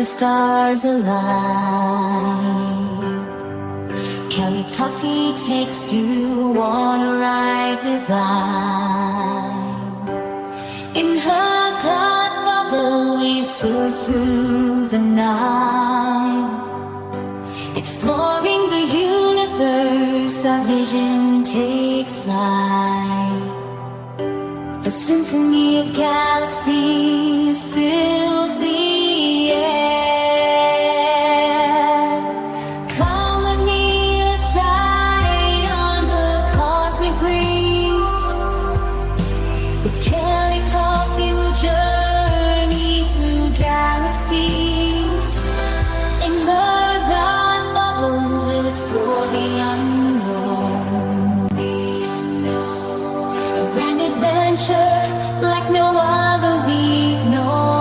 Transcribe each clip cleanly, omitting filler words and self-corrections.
the stars align. Kelly Coffee takes you on a ride divine. In her God bubble we soar through the night, exploring the universe, our vision takes flight. The symphony of galaxies fills the air. Come with me, let's ride on the cosmic breeze. With Kelly Coffee we'll journey through galaxies. In her God bubble we'll explore the unknown. A grand adventure like no other we've known.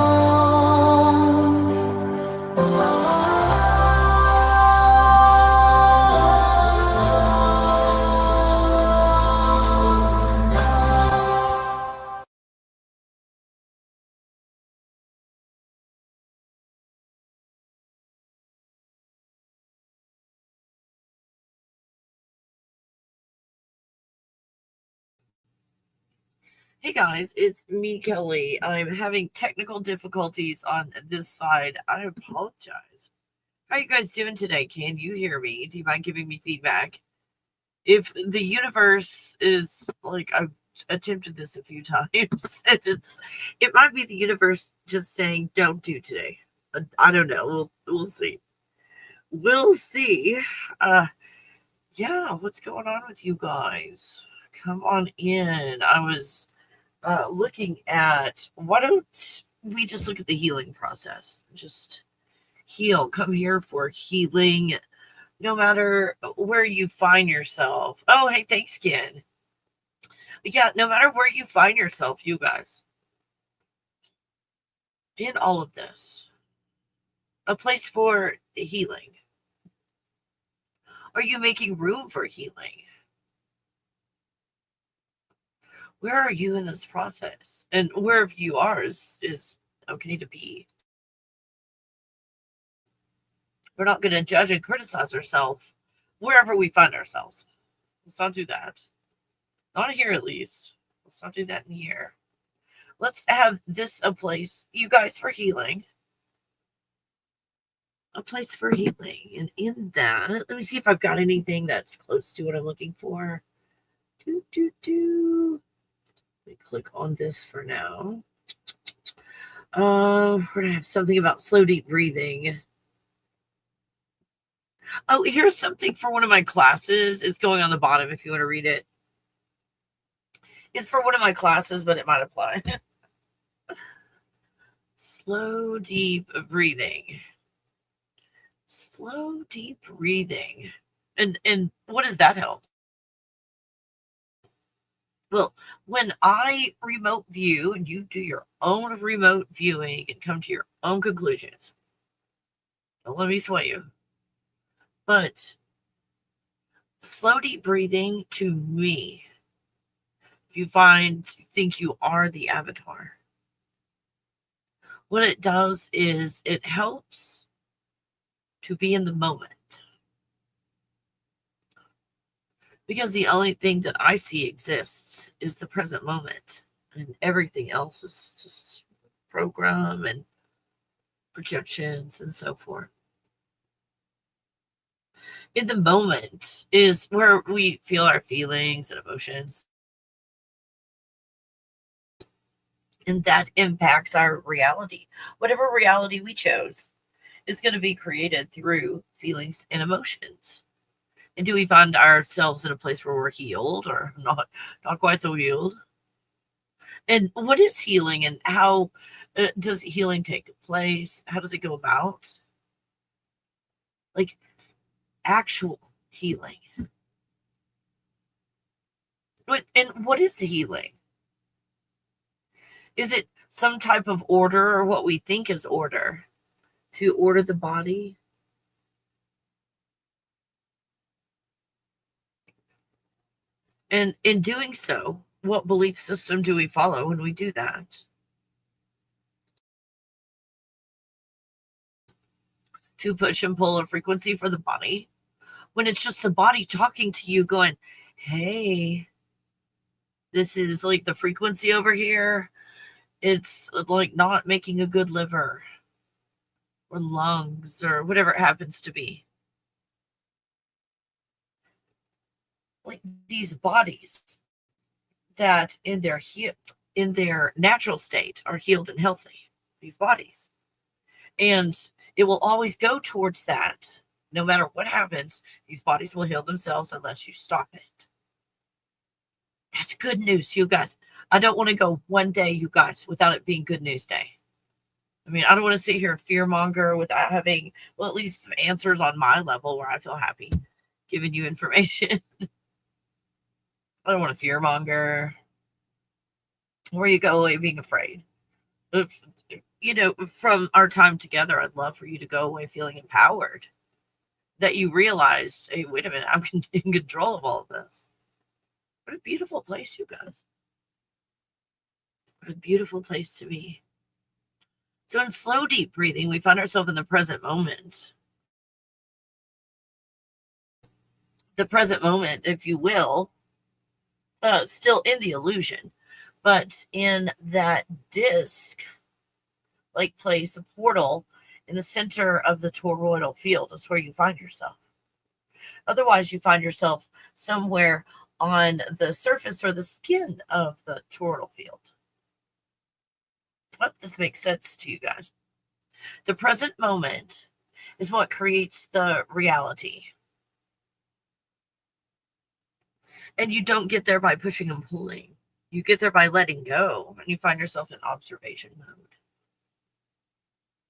Hey guys, it's me, Kelly. I'm having technical difficulties on this side. I apologize. How are you guys doing today? Can you hear me? Do you mind giving me feedback? If the universe is like, I've attempted this a few times, and it might be the universe just saying don't do today. I don't know. We'll see. We'll see. Yeah, what's going on with you guys? Come on in. I was looking at, why don't we just look at the healing process? Just heal. Come here for healing, no matter where you find yourself. Oh, hey, thanks, Ken. Yeah, no matter where you find yourself, you guys, in all of this, a place for healing. Are you making room for healing? Where are you in this process? And wherever you are is okay to be. We're not going to judge and criticize ourselves wherever we find ourselves. Let's not do that. Not here, at least. Let's not do that in here. Let's have this a place, you guys, for healing. A place for healing. And in that, let me see if I've got anything that's close to what I'm looking for. Let me click on this for now. We're going to have something about slow, deep breathing. Oh, here's something for one of my classes. It's going on the bottom if you want to read it. It's for one of my classes, but it might apply. Slow, deep breathing. Slow, deep breathing. And what does that help? Well, when I remote view and you do your own remote viewing and come to your own conclusions, don't let me sway you. But slow, deep breathing to me, if you think you are the avatar, what it does is it helps to be in the moment. Because the only thing that I see exists is the present moment. And everything else is just program and projections and so forth. In the moment is where we feel our feelings and emotions. And that impacts our reality. Whatever reality we chose is going to be created through feelings and emotions. And do we find ourselves in a place where we're healed or not quite so healed? And what is healing, and how does healing take place? How does it go about? Like actual healing. And what is healing? Is it some type of order, or what we think is order, to order the body? And in doing so, what belief system do we follow when we do that? to push and pull a frequency for the body, when it's just the body talking to you going, hey, this is like the frequency over here. It's like not making a good liver or lungs or whatever it happens to be. Like these bodies that in their natural state are healed and healthy, these bodies. And it will always go towards that. No matter what happens, these bodies will heal themselves unless you stop it. That's good news, you guys. I don't want to go one day, you guys, without it being good news day. I mean, I don't want to sit here and fearmonger without having, well, at least some answers on my level where I feel happy giving you information. I don't want to fearmonger. Where you go away being afraid. If, from our time together, I'd love for you to go away feeling empowered. That you realized, hey, wait a minute, I'm in control of all of this. What a beautiful place, you guys. What a beautiful place to be. So in slow, deep breathing, we find ourselves in the present moment. The present moment, if you will, still in the illusion, but in that disc-like place, a portal in the center of the toroidal field is where you find yourself. Otherwise, you find yourself somewhere on the surface or the skin of the toroidal field. I hope this makes sense to you guys. The present moment is what creates the reality. And you don't get there by pushing and pulling. You get there by letting go, and you find yourself in observation mode.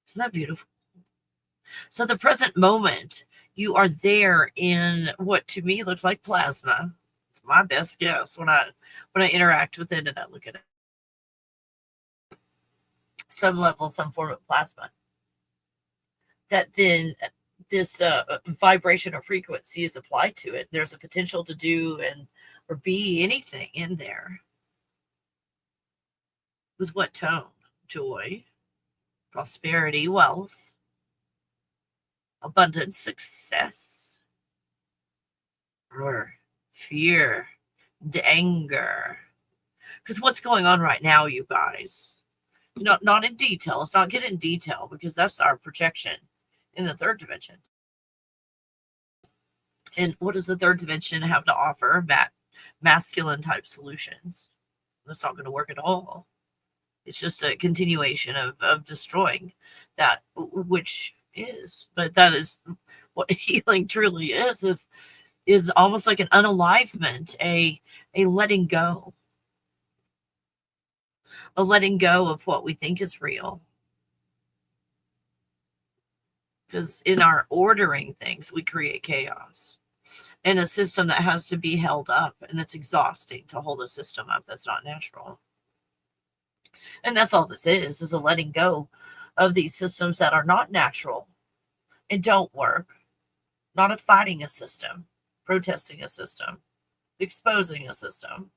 Isn't that beautiful? So the present moment, you are there in what to me looks like plasma. It's my best guess when I interact with it and I look at it. Some level, some form of plasma. That then this vibration or frequency is applied to it. There's a potential to do or be anything in there. With what tone? Joy, prosperity, wealth, abundance, success, or fear, anger. Because what's going on right now, you guys, not in detail. Let's not get in detail because that's our projection in the third dimension. And what does the third dimension have to offer? Masculine type solutions. That's not going to work at all. It's just a continuation of destroying that which is. But that is what healing truly is almost like an unalivement, a letting go. A letting go of what we think is real. Because in our ordering things, we create chaos. And a system that has to be held up, and it's exhausting to hold a system up that's not natural. And that's all this is a letting go of these systems that are not natural and don't work. Not a fighting a system, protesting a system, exposing a system,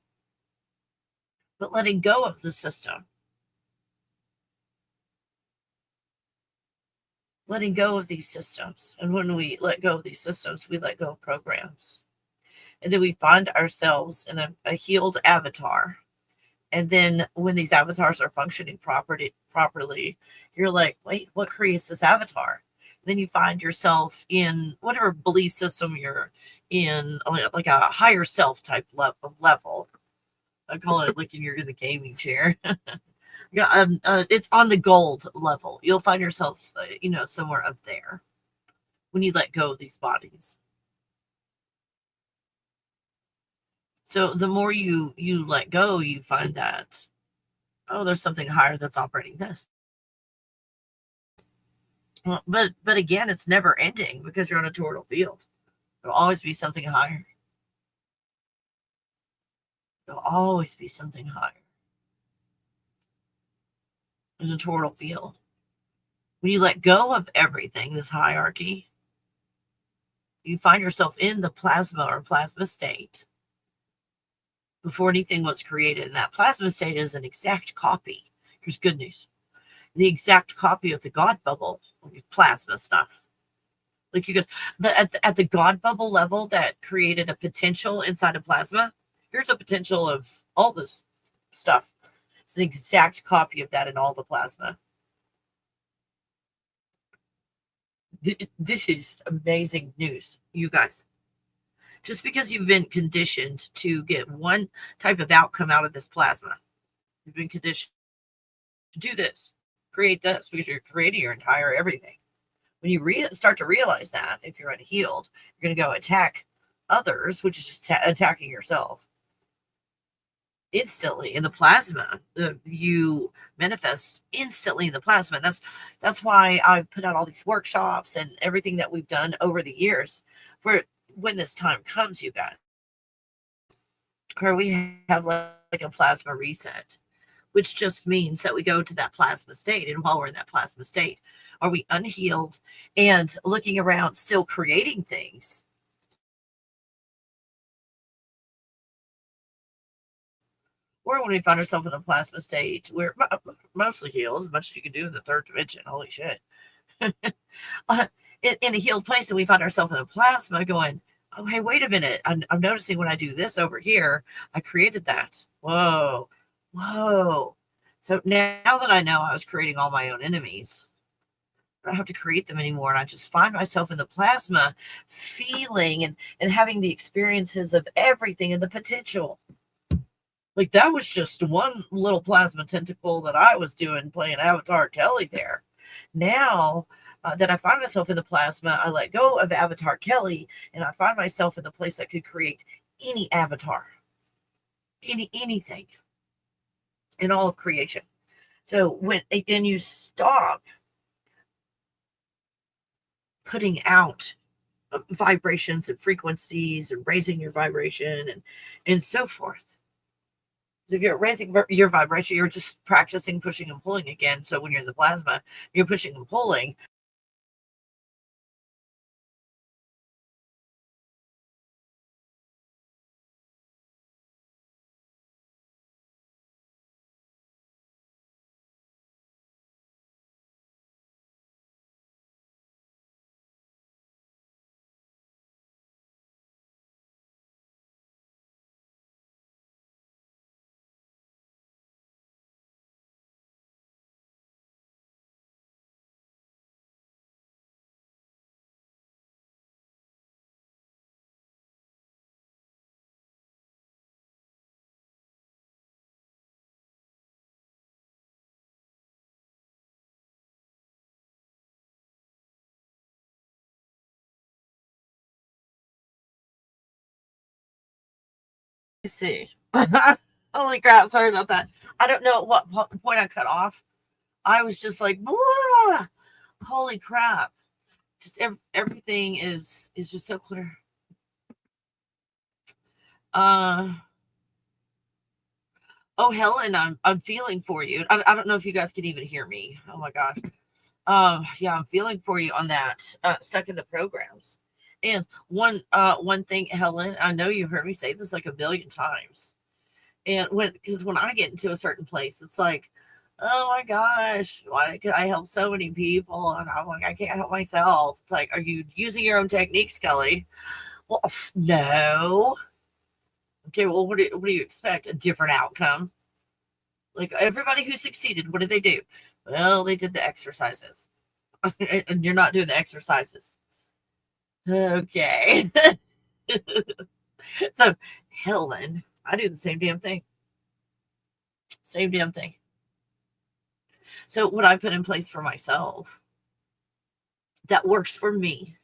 but letting go of the system. Letting go of these systems. And when we let go of these systems, we let go of programs. And then we find ourselves in a healed avatar. And then when these avatars are functioning properly, you're like, wait, what creates this avatar? And then you find yourself in whatever belief system you're in, like a higher self type level. I call it like you're in the gaming chair. Yeah, it's on the gold level. You'll find yourself, somewhere up there when you let go of these bodies. So the more you let go, you find that, there's something higher that's operating this. Well, but again, it's never ending because you're on a toroidal field. There'll always be something higher. There'll always be something higher. In a toroidal field. When you let go of everything, this hierarchy, you find yourself in the plasma or plasma state before anything was created. And that plasma state is an exact copy. Here's good news. The exact copy of the God bubble, plasma stuff. Like you guys, at the God bubble level that created a potential inside of plasma, here's a potential of all this stuff. It's an exact copy of that in all the plasma. This is amazing news, you guys. Just because you've been conditioned to get one type of outcome out of this plasma, you've been conditioned to do this, create this, because you're creating your entire everything. When you start to realize that, if you're unhealed, you're going to go attack others, which is just attacking yourself. Instantly in the plasma, you manifest instantly in the plasma. That's why I've put out all these workshops and everything that we've done over the years for when this time comes, you guys, where we have like a plasma reset, which just means that we go to that plasma state. And while we're in that plasma state, are we unhealed and looking around, still creating things? Or when we find ourselves in a plasma state, we're mostly healed, as much as you can do in the third dimension. Holy shit. In a healed place, and we find ourselves in a plasma going, oh, hey, wait a minute. I'm noticing when I do this over here, I created that. Whoa. Whoa. So now that I know I was creating all my own enemies, I don't have to create them anymore. And I just find myself in the plasma feeling and having the experiences of everything and the potential. Like that was just one little plasma tentacle that I was doing, playing Avatar Kelly there. Now that I find myself in the plasma, I let go of Avatar Kelly, and I find myself in the place that could create any avatar, anything in all of creation. So when again you stop putting out vibrations and frequencies and raising your vibration and so forth. If you're raising your vibration, you're just practicing pushing and pulling again. So when you're in the plasma, you're pushing and pulling. Let's see. Holy crap. Sorry about that. I don't know what point I cut off. I was just like, blah! Holy crap. Just everything is just so clear. Oh, Helen, I'm feeling for you. I don't know if you guys can even hear me. Oh my gosh. Yeah, I'm feeling for you on that. Stuck in the programs. And one thing, Helen, I know you've heard me say this like a billion times. And because when I get into a certain place, it's like, oh my gosh, why could I help so many people? And I'm like, I can't help myself. It's like, are you using your own techniques, Kelly? Well, no. Okay, well, what do you expect? A different outcome? Like everybody who succeeded, what did they do? Well, they did the exercises. And you're not doing the exercises. Okay. So, Helen, I do the same damn thing. Same damn thing. So, what I put in place for myself that works for me,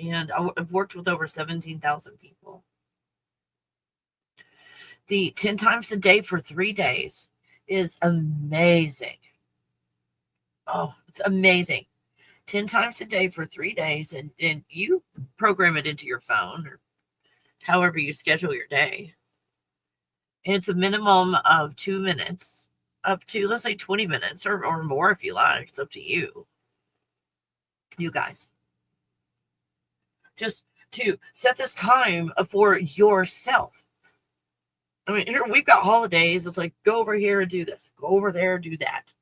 and I've worked with over 17,000 people. The 10 times a day for 3 days is amazing. Oh, it's amazing. 10 times a day for 3 days, and you program it into your phone or however you schedule your day. And it's a minimum of 2 minutes, up to, let's say, 20 minutes or more if you like. It's up to you. You guys. Just to set this time for yourself. I mean, here we've got holidays. It's like, go over here and do this. Go over there, do that.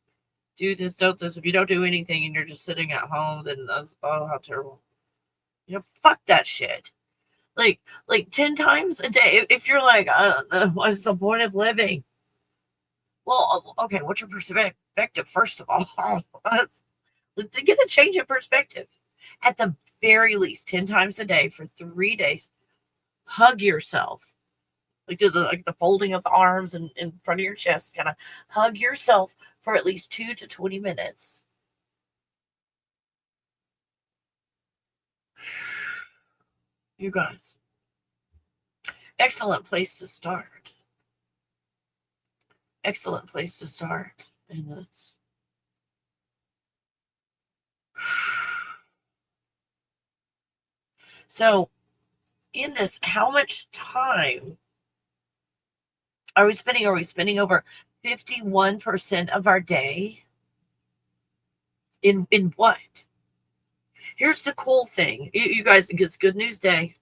Do this, don't this. If you don't do anything and you're just sitting at home, then that's, oh, how terrible. Fuck that shit. Like 10 times a day. If you're like, what's the point of living? Well, okay, what's your perspective, first of all? let's get a change of perspective. At the very least, 10 times a day for 3 days, hug yourself. Like do the folding of the arms and in front of your chest, kind of hug yourself for at least 2 to 20 minutes. You guys, excellent place to start. Excellent place to start in this. So, in this, how much time are we spending? Are we spending over 51% of our day in what? Here's the cool thing. You guys, it's Good News Day.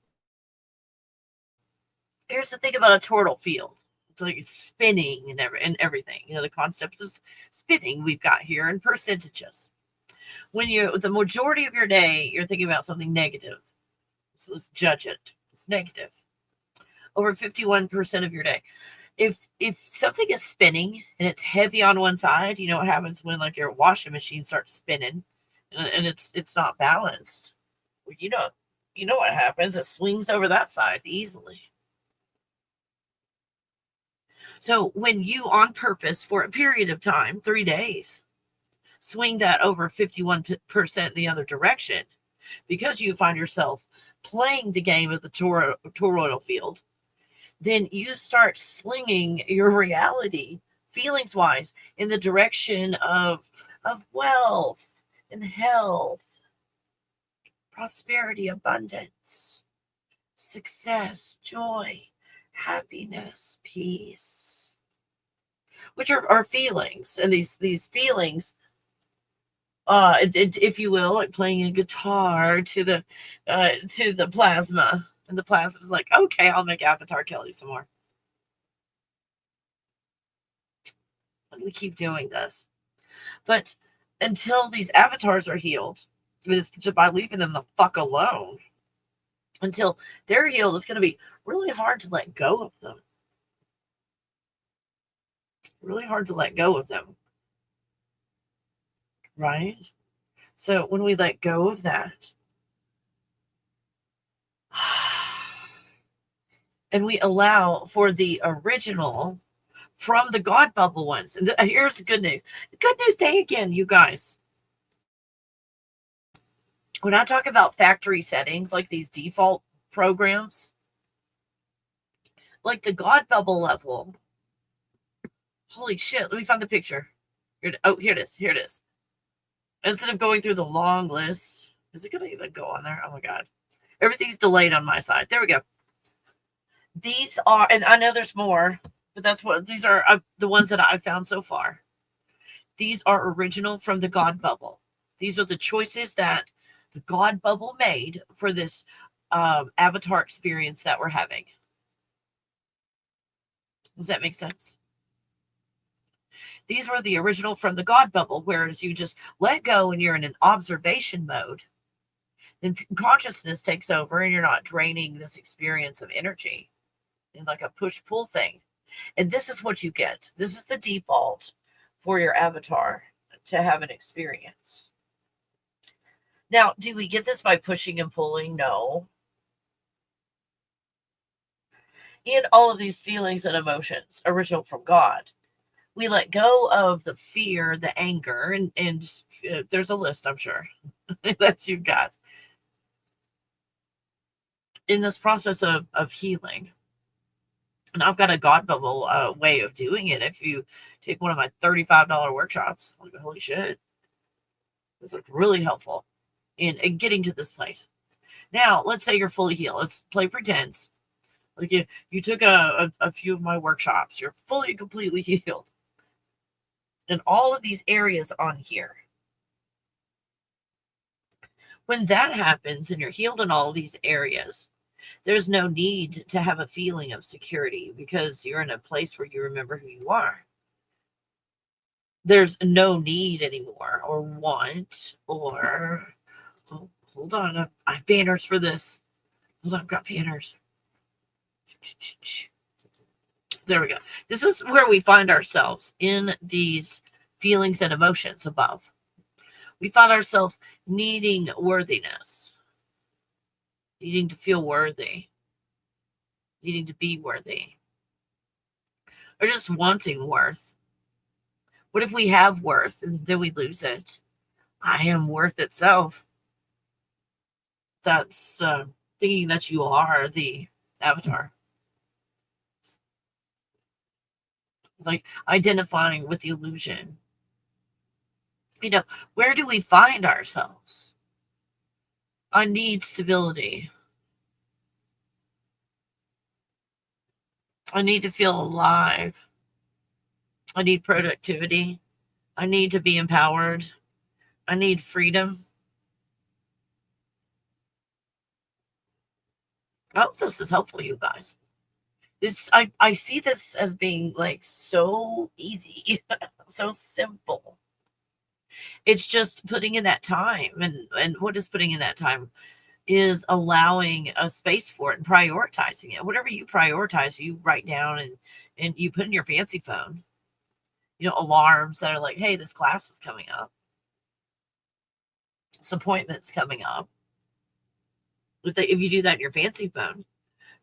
Here's the thing about a toroidal field. It's like spinning and everything. The concept is spinning we've got here in percentages. When the majority of your day, you're thinking about something negative. So let's judge it. It's negative. Over 51% of your day. If something is spinning and it's heavy on one side, you know what happens when like your washing machine starts spinning and it's not balanced. Well, you know what happens. It swings over that side easily. So when you on purpose for a period of time, 3 days, swing that over 51% the other direction, because you find yourself playing the game of the toroidal field, then you start slinging your reality, feelings wise, in the direction of wealth and health, prosperity, abundance, success, joy, happiness, peace, which are feelings. And these feelings, if you will, like playing a guitar to the plasma. And the plasma is like, okay, I'll make Avatar Kelly some more. And we keep doing this. But until these avatars are healed, it's just by leaving them the fuck alone. Until they're healed, it's going to be really hard to let go of them. Really hard to let go of them. Right? So when we let go of that, and we allow for the original from the God bubble ones. And here's the good news. The Good News Day again, you guys. When I talk about factory settings, like these default programs, like the God bubble level, holy shit, let me find the picture. Here it is. Here it is. Instead of going through the long list, is it going to even go on there? Oh my God. Everything's delayed on my side. There we go. These are, and I know there's more, but these are the ones that I've found so far. These are original from the God bubble. These are the choices that the God bubble made for this avatar experience that we're having. Does that make sense? These were the original from the God bubble, whereas you just let go and you're in an observation mode. Then consciousness takes over and you're not draining this experience of energy in like a push-pull thing. And this is what you get. This is the default for your avatar to have an experience. Now, do we get this by pushing and pulling? No. In all of these feelings and emotions, original from God, we let go of the fear, the anger, and there's a list, I'm sure, that you've got in this process of healing. And I've got a God bubble way of doing it. If you take one of my $35 workshops, like, holy shit, this is really helpful in getting to this place. Now, let's say you're fully healed. Let's play pretend. Like you took a few of my workshops. You're fully, completely healed. In all of these areas on here. When that happens and you're healed in all of these areas, there's no need to have a feeling of security because you're in a place where you remember who you are. There's no need anymore or want or, oh, Hold on. I have banners for this. Hold on, I've got banners. There we go. This is where we find ourselves in these feelings and emotions above. We find ourselves needing worthiness, needing to feel worthy, needing to be worthy, or just wanting worth. What if we have worth and then we lose it? I am worth itself. That's thinking that you are the avatar. Like identifying with the illusion. Where do we find ourselves? I need stability. I need to feel alive. I need productivity. I need to be empowered. I need freedom. I hope this is helpful, you guys. I see this as being like so easy, so simple. It's just putting in that time, and what is putting in that time is allowing a space for it and prioritizing it. Whatever you prioritize, you write down and you put in your fancy phone. Alarms that are like, hey, this class is coming up. This appointment's coming up. If you do that in your fancy phone,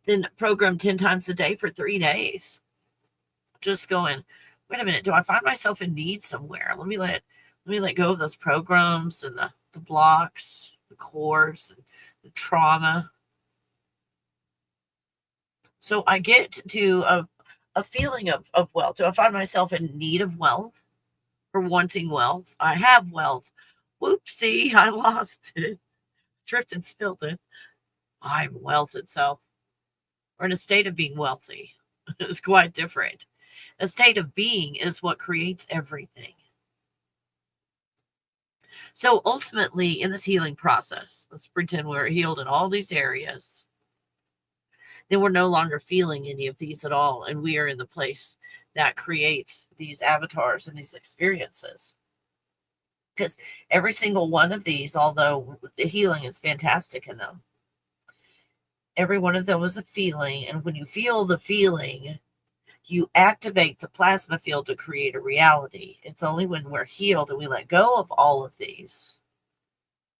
then program 10 times a day for 3 days. Just going, wait a minute, do I find myself in need somewhere? Let me let go of those programs and the blocks, the course, and the trauma. So I get to a feeling of wealth. Do I find myself in need of wealth or wanting wealth? I have wealth. Whoopsie, I lost it. Tripped and spilled it. I'm wealth itself. Or in a state of being wealthy. It's quite different. A state of being is what creates everything. So ultimately, in this healing process, let's pretend we're healed in all these areas. Then we're no longer feeling any of these at all. And we are in the place that creates these avatars and these experiences. Because every single one of these, although the healing is fantastic in them, every one of them is a feeling. And when you feel the feeling, you activate the plasma field to create a reality. It's only when we're healed and we let go of all of these.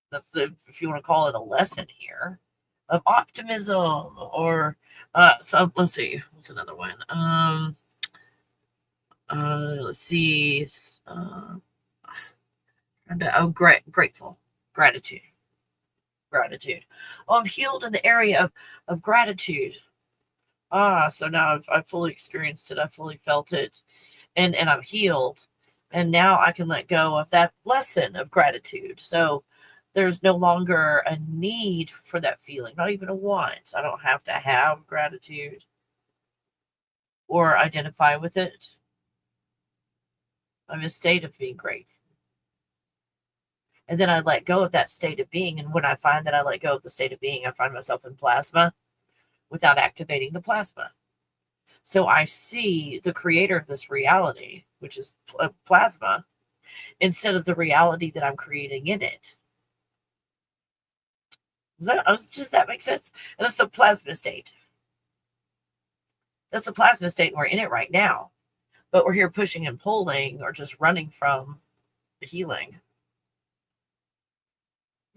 That's if you want to call it a lesson here of optimism or so let's see, what's another one? Let's see. Grateful, gratitude. Oh, I'm healed in the area of gratitude. So now I've fully experienced it. I fully felt it, and I'm healed, and now I can let go of that lesson of gratitude. So there's no longer a need for that feeling, not even a want. I don't have to have gratitude or identify with it. I'm in a state of being grateful. And then I let go of that state of being. And when I find that I let go of the state of being, I find myself in plasma without activating the plasma. So I see the creator of this reality, which is plasma, instead of the reality that I'm creating in it. Does that make sense? And that's the plasma state. That's the plasma state, and we're in it right now. But we're here pushing and pulling or just running from the healing.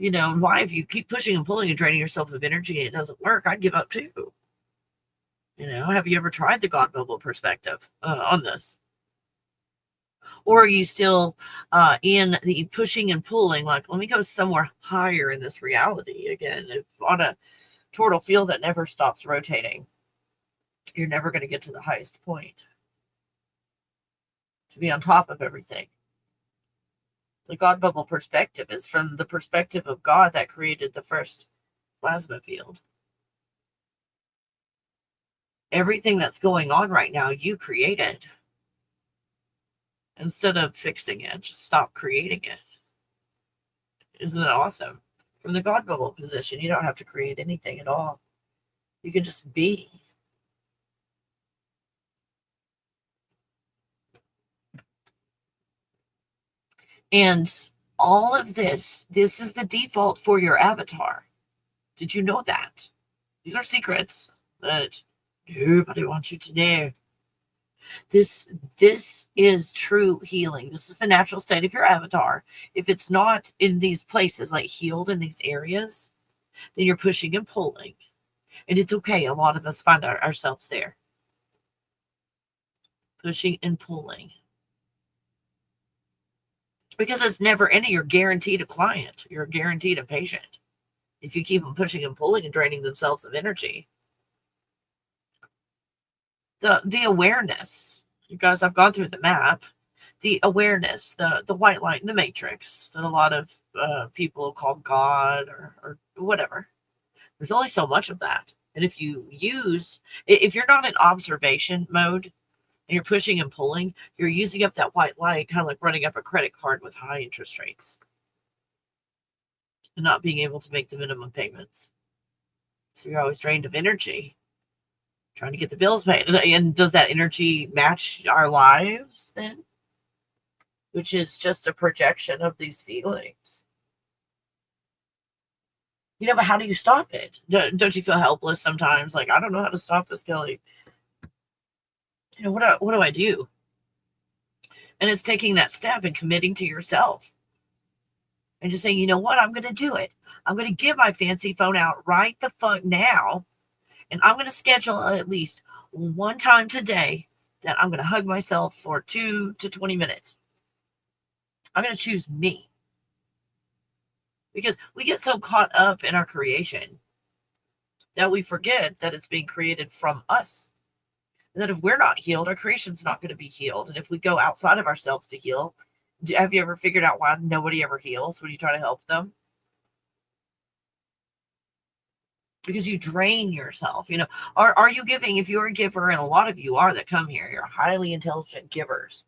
Why, if you keep pushing and pulling and draining yourself of energy and it doesn't work, I'd give up too. Have you ever tried the God bubble perspective on this? Or are you still in the pushing and pulling, like, let me go somewhere higher in this reality again, on a toroidal field that never stops rotating? You're never going to get to the highest point, to be on top of everything. The God bubble perspective is from the perspective of God that created the first plasma field. Everything that's going on right now, you created. Instead of fixing it, just stop creating it. Isn't that awesome? From the God bubble position, you don't have to create anything at all. You can just be. And all of this is the default for your avatar. Did you know that? These are secrets that nobody wants you to know. This is true healing. This is the natural state of your avatar. If it's not in these places, like healed in these areas, then you're pushing and pulling. And it's okay. A lot of us find ourselves there. Pushing and pulling. Because it's never ending. You're guaranteed a client. You're guaranteed a patient. If you keep them pushing and pulling and draining themselves of energy. The awareness. You guys, I've gone through the map. The awareness, the white light, the matrix that a lot of people call God or whatever. There's only so much of that. And if you're not in observation mode and you're pushing and pulling, you're using up that white light, kind of like running up a credit card with high interest rates and not being able to make the minimum payments. So you're always drained of energy, trying to get the bills paid. And does that energy match our lives then? Which is just a projection of these feelings. But how do you stop it? Don't you feel helpless sometimes? Like, I don't know how to stop this, Kelly. What do I do? And it's taking that step and committing to yourself. And just saying, you know what? I'm going to do it. I'm going to get my fancy phone out right the fuck now. And I'm going to schedule at least one time today that I'm going to hug myself for 2 to 20 minutes. I'm going to choose me. Because we get so caught up in our creation that we forget that it's being created from us. And that if we're not healed, our creation's not going to be healed. And if we go outside of ourselves to heal, have you ever figured out why nobody ever heals when you try to help them? Because you drain yourself. Are you giving? If you're a giver, and a lot of you are that come here, you're highly intelligent givers.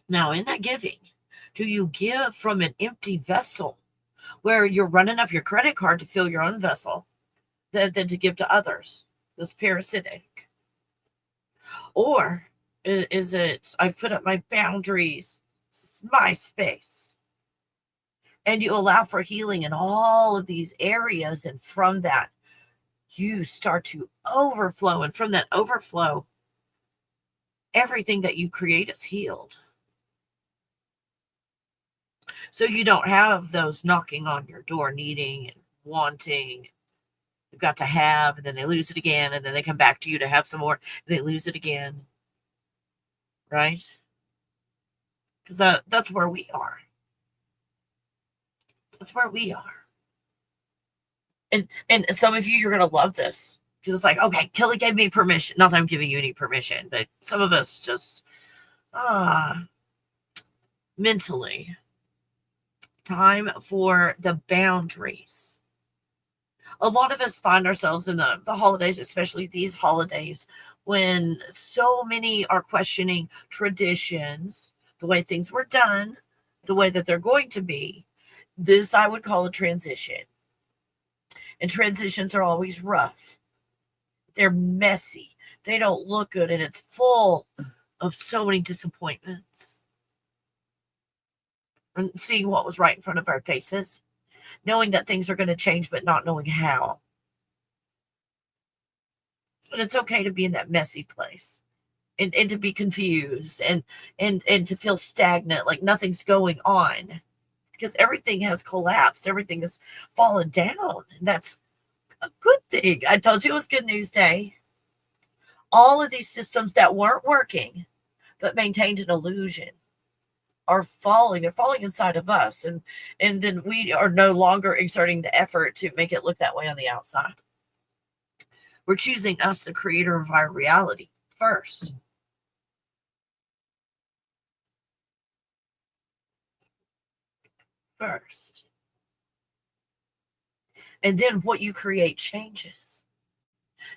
Now, in that giving, do you give from an empty vessel where you're running up your credit card to fill your own vessel than to give to others? That's parasitic. Or is it, I've put up my boundaries, this is my space, and you allow for healing in all of these areas, and from that you start to overflow, and from that overflow everything that you create is healed. So you don't have those knocking on your door, needing and wanting. You've got to have, and then they lose it again, and then they come back to you to have some more, and they lose it again. Right? Because that's where we are. That's where we are. And some of you're going to love this. Because it's like, okay, Kelly gave me permission. Not that I'm giving you any permission, but some of us just, mentally, time for the boundaries. A lot of us find ourselves in the holidays, especially these holidays, when so many are questioning traditions, the way things were done, the way that they're going to be. This I would call a transition. And transitions are always rough. They're messy. They don't look good, and it's full of so many disappointments. And seeing what was right in front of our faces, knowing that things are going to change, but not knowing how. But it's okay to be in that messy place and to be confused and to feel stagnant, like nothing's going on, because everything has collapsed. Everything has fallen down. And that's a good thing. I told you it was Good News Day. All of these systems that weren't working, but maintained an illusion, are falling. They're falling inside of us. And then we are no longer exerting the effort to make it look that way on the outside. We're choosing us, the creator of our reality, first. First. And then what you create changes.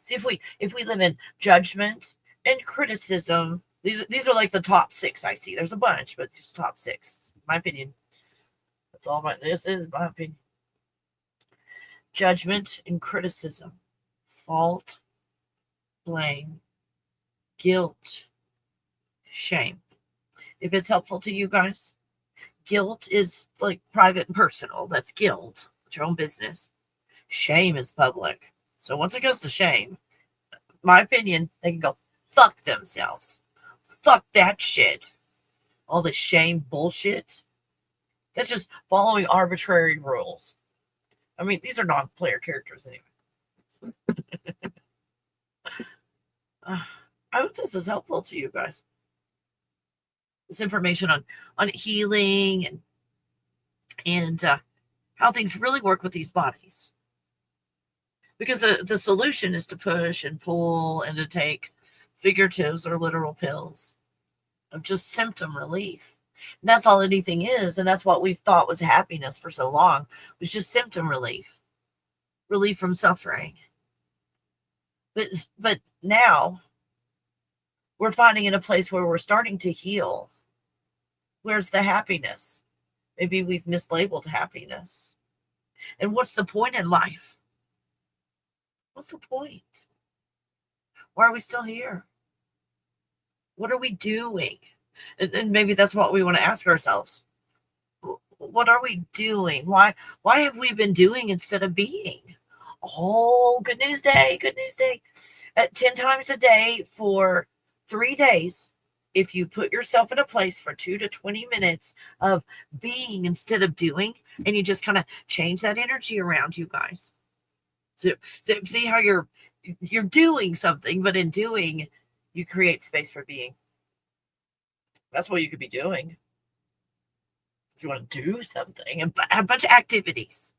See, if we live in judgment and criticism, these are like the top 6 I see. There's a bunch, but it's top 6. My opinion. That's all this is my opinion. Judgment and criticism. Fault, blame, guilt, shame. if it's helpful to you guys. Guilt is like private and personal. That's guilt. It's your own business. Shame is public. So once it goes to shame, my opinion, they can go fuck themselves. Fuck that shit. All this shame bullshit. That's just following arbitrary rules. I mean, these are non-player characters anyway. I hope this is helpful to you guys. This information on healing and how things really work with these bodies. Because the solution is to push and pull and to take figuratives or literal pills of just symptom relief. And that's all anything is, and that's what we've thought was happiness for so long, was just symptom relief. Relief from suffering. But now we're finding in a place where we're starting to heal. Where's the happiness? Maybe we've mislabeled happiness. And what's the point in life? What's the point? Why are we still here? What are we doing? And maybe that's what we want to ask ourselves. What are we doing? Why have we been doing instead of being? Oh, good news day, good news day. 10 times a day for 3 days, if you put yourself in a place for 2 to 20 minutes of being instead of doing, and you just kind of change that energy around, you guys. So see how you're doing something, but in doing, you create space for being. That's what you could be doing. If you want to do something, a bunch of activities.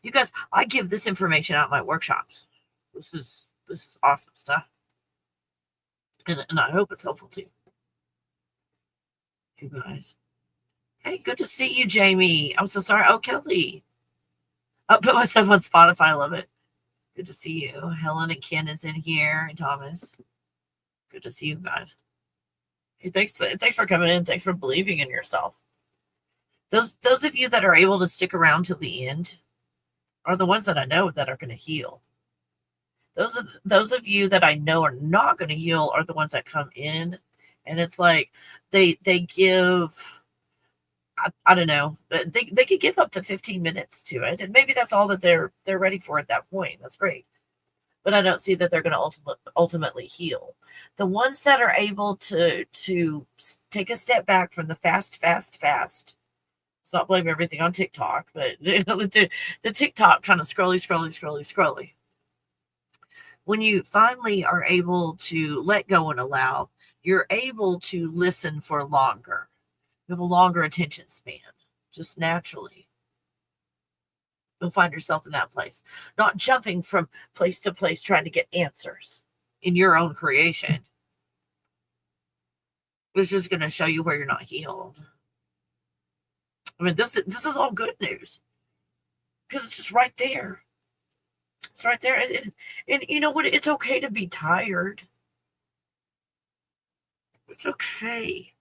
You guys, I give this information out in my workshops. This is awesome stuff. And I hope it's helpful to you. You guys. Hey, good to see you, Jamie. I'm so sorry. Oh, Kelly. I'll put myself on Spotify. I love it. Good to see you. Helen and Ken is in here, and Thomas. Good to see you guys. Hey, thanks for coming in. Thanks for believing in yourself. Those of you that are able to stick around till the end are the ones that I know that are going to heal. Those of you that I know are not going to heal are the ones that come in, and it's like they give, I don't know, they could give up to 15 minutes to it, and maybe that's all that they're ready for at that point. That's great, but I don't see that they're going to ultimately heal. The ones that are able to take a step back from the fast. Let's not blame everything on TikTok, but the TikTok kind of scrolly. When you finally are able to let go and allow, you're able to listen for longer. You have a longer attention span, just naturally. You'll find yourself in that place, not jumping from place to place trying to get answers in your own creation. It's just going to show you where you're not healed. I mean, this is all good news because it's just right there. It's right there. And you know what? It's okay to be tired. It's okay.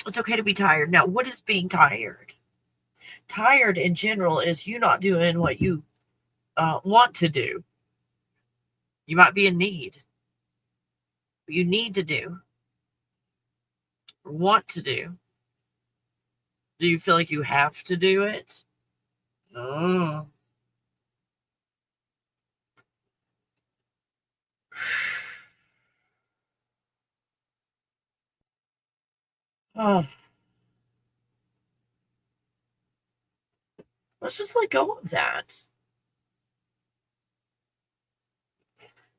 It's okay to be tired. Now, what is being tired? Tired in general is you not doing what you want to do. You might be in need. But you need to do. Or want to do. Do you feel like you have to do it? Oh. Oh. Let's just let go of that.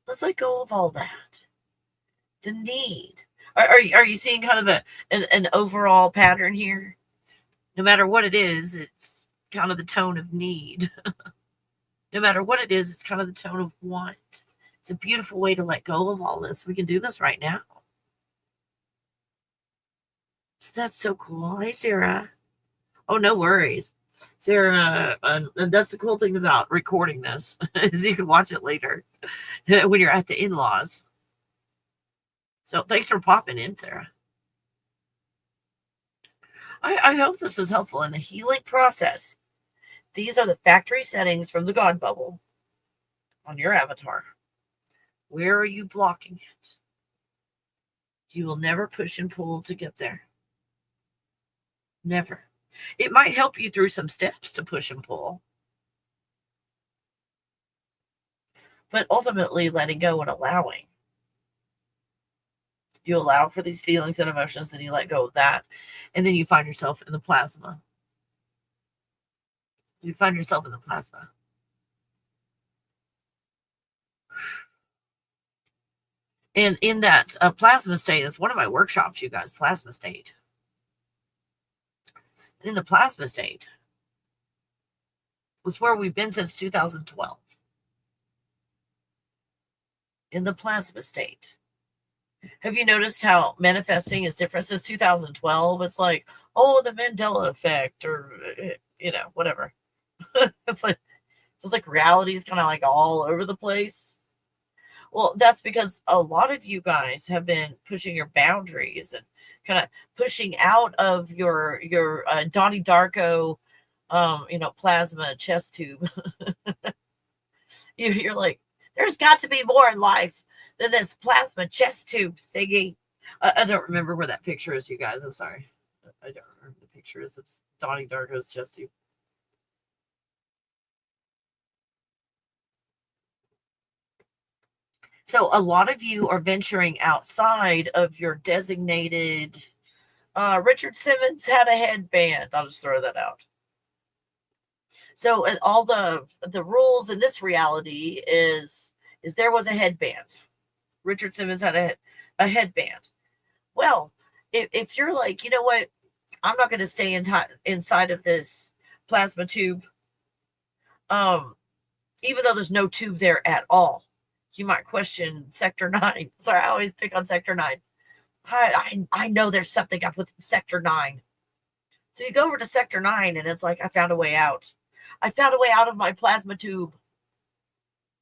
Let's let go of all that. The need. Are you seeing kind of an overall pattern here? No matter what it is, it's kind of the tone of need. No matter what it is, it's kind of the tone of want. It's a beautiful way to let go of all this. We can do this right now. So that's so cool. Hey, Sarah. Oh, no worries. Sarah, and that's the cool thing about recording this is you can watch it later when you're at the in-laws. So thanks for popping in, Sarah. I hope this is helpful in the healing process. These are the factory settings from the God bubble on your avatar. Where are you blocking it? You will never push and pull to get there. Never. It might help you through some steps to push and pull, but ultimately letting go and allowing. You allow for these feelings and emotions, then you let go of that, and then you find yourself in the plasma. You find yourself in the plasma. And in that plasma state is one of my workshops, you guys, plasma state. And in the plasma state was where we've been since 2012. In the plasma state. Have you noticed how manifesting is different since 2012? It's like, oh, the Mandela effect, or whatever. It's like reality is kind of like all over the place. Well, that's because a lot of you guys have been pushing your boundaries and kind of pushing out of your Donnie Darko, plasma chest tube. You're like, there's got to be more in life than this plasma chest tube thingy. I don't remember where that picture is, you guys. I'm sorry. I don't remember the picture is of Donnie Darko's chest tube. So a lot of you are venturing outside of your designated. Richard Simmons had a headband. I'll just throw that out. So all the rules in this reality is there was a headband. Richard Simmons had a headband. Well, if you're like, you know what, I'm not going to stay inside of this plasma tube, even though there's no tube there at all. You might question Sector 9. Sorry, I always pick on Sector 9. I know there's something up with Sector 9. So you go over to Sector 9 and it's like, I found a way out. I found a way out of my plasma tube.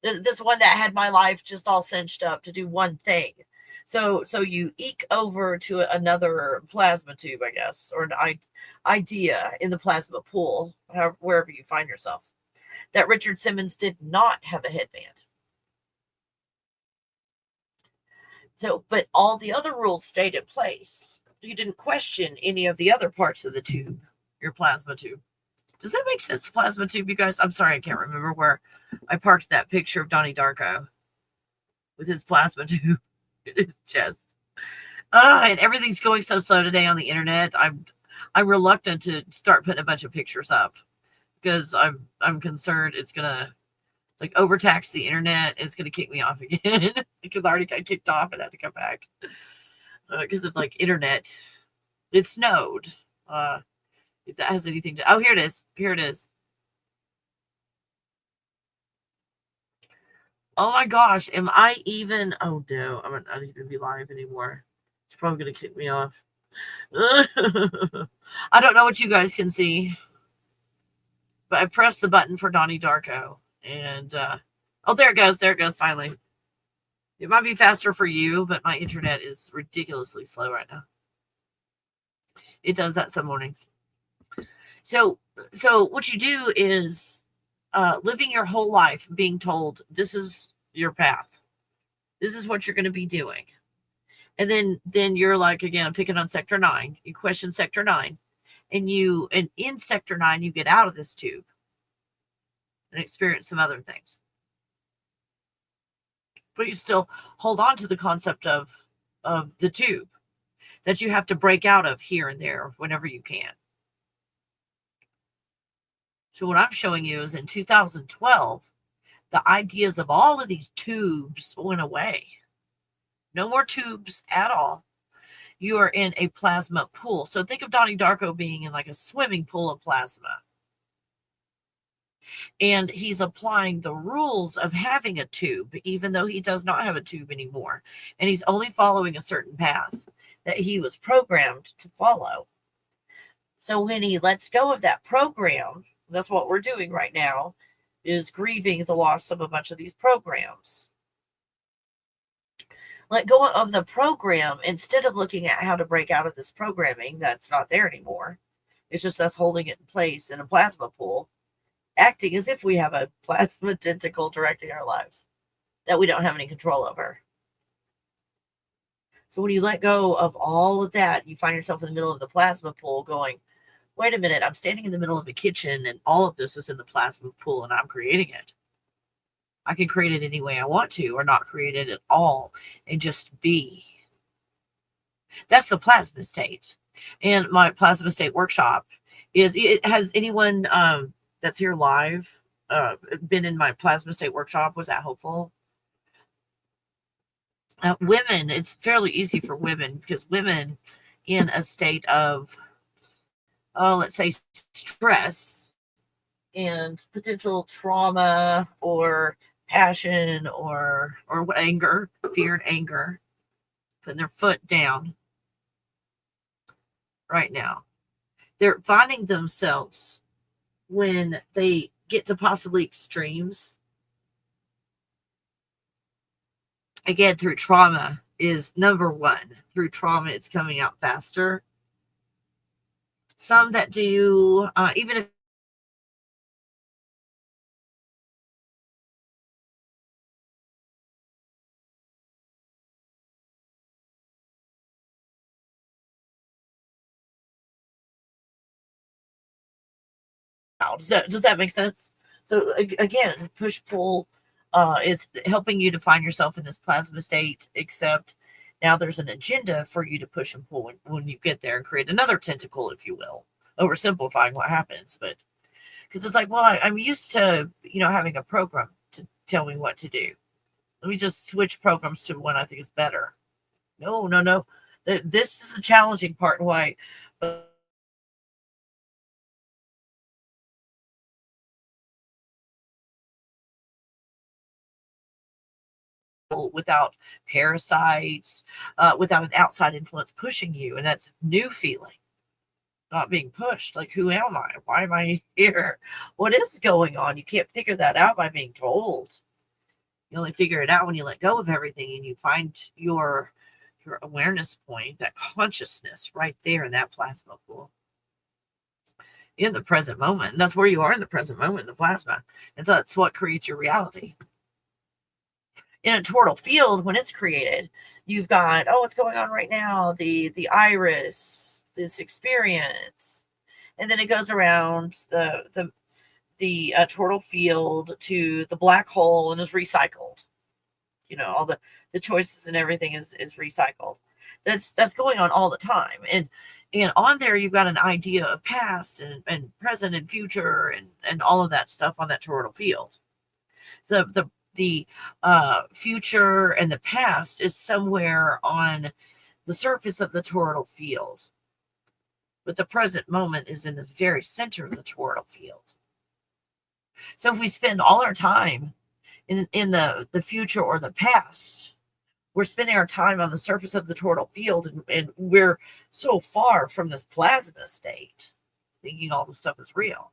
This one that had my life just all cinched up to do one thing. So you eke over to another plasma tube, I guess, or an idea in the plasma pool, wherever you find yourself. That Richard Simmons did not have a headband. So, but all the other rules stayed in place. You didn't question any of the other parts of the tube, your plasma tube. Does that make sense, the plasma tube, you guys? I'm sorry, I can't remember where I parked that picture of Donnie Darko with his plasma tube in his chest. And everything's going so slow today on the internet. I'm reluctant to start putting a bunch of pictures up because I'm concerned it's gonna like overtax the internet. It's gonna kick me off again because I already got kicked off and had to come back because of like internet. It snowed. If that has anything to, oh, here it is. Here it is. Oh my gosh, am I even? Oh no, I'm not even be live anymore. It's probably gonna kick me off. I don't know what you guys can see, but I pressed the button for Donnie Darko, and oh, there it goes. There it goes. Finally, it might be faster for you, but my internet is ridiculously slow right now. It does that some mornings. So what you do is living your whole life being told this is your path. This is what you're going to be doing. And then you're like, again, I'm picking on Sector 9. You question Sector 9. And in Sector 9, you get out of this tube and experience some other things. But you still hold on to the concept of the tube that you have to break out of here and there whenever you can. So what I'm showing you is in 2012, the ideas of all of these tubes went away. No more tubes at all. You are in a plasma pool. So think of Donnie Darko being in like a swimming pool of plasma. And he's applying the rules of having a tube, even though he does not have a tube anymore. And he's only following a certain path that he was programmed to follow. So when he lets go of that program, that's what we're doing right now, is grieving the loss of a bunch of these programs. Let go of the program instead of looking at how to break out of this programming that's not there anymore. It's just us holding it in place in a plasma pool, acting as if we have a plasma tentacle directing our lives that we don't have any control over. So when you let go of all of that, you find yourself in the middle of the plasma pool going, wait a minute, I'm standing in the middle of a kitchen and all of this is in the plasma pool and I'm creating it. I can create it any way I want to or not create it at all and just be. That's the plasma state. And my plasma state workshop is, it has anyone that's here live been in my plasma state workshop? Was that helpful? Women, it's fairly easy for women because women in a state of, let's say, stress and potential trauma or passion or anger, fear and anger, putting their foot down right now. They're finding themselves when they get to possibly extremes. Again, through trauma is number one. Through trauma, it's coming out faster. Some that do, even if does that make sense? So again, push pull is helping you to find yourself in this plasma state, except now there's an agenda for you to push and pull when you get there and create another tentacle, if you will, oversimplifying what happens. But because it's like, well, I'm used to, having a program to tell me what to do. Let me just switch programs to one I think is better. No, no, no. This is the challenging part. Why? Without parasites, without an outside influence pushing you. And that's new feeling, not being pushed. Like, who am I? Why am I here? What is going on? You can't figure that out by being told. You only figure it out when you let go of everything and you find your awareness point, that consciousness right there in that plasma pool. In the present moment. And that's where you are in the present moment, in the plasma. And that's what creates your reality. In a toroidal field, when it's created, you've got, what's going on right now? The iris, this experience. And then it goes around the toroidal field to the black hole and is recycled. All the choices and everything is recycled. That's going on all the time. And on there, you've got an idea of past and present and future and all of that stuff on that toroidal field. So the future and the past is somewhere on the surface of the toroidal field. But the present moment is in the very center of the toroidal field. So if we spend all our time in the future or the past, we're spending our time on the surface of the toroidal field, and we're so far from this plasma state, thinking all the stuff is real.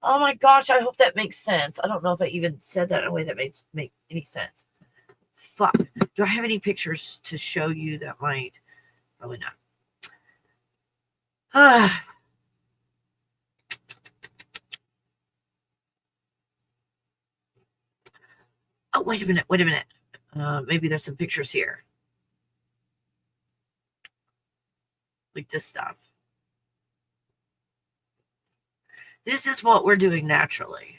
Oh my gosh, I hope that makes sense. I don't know if I even said that in a way that make any sense. Fuck. Do I have any pictures to show you that might? Probably not. Oh, wait a minute. Maybe there's some pictures here. Like this stuff. This is what we're doing naturally.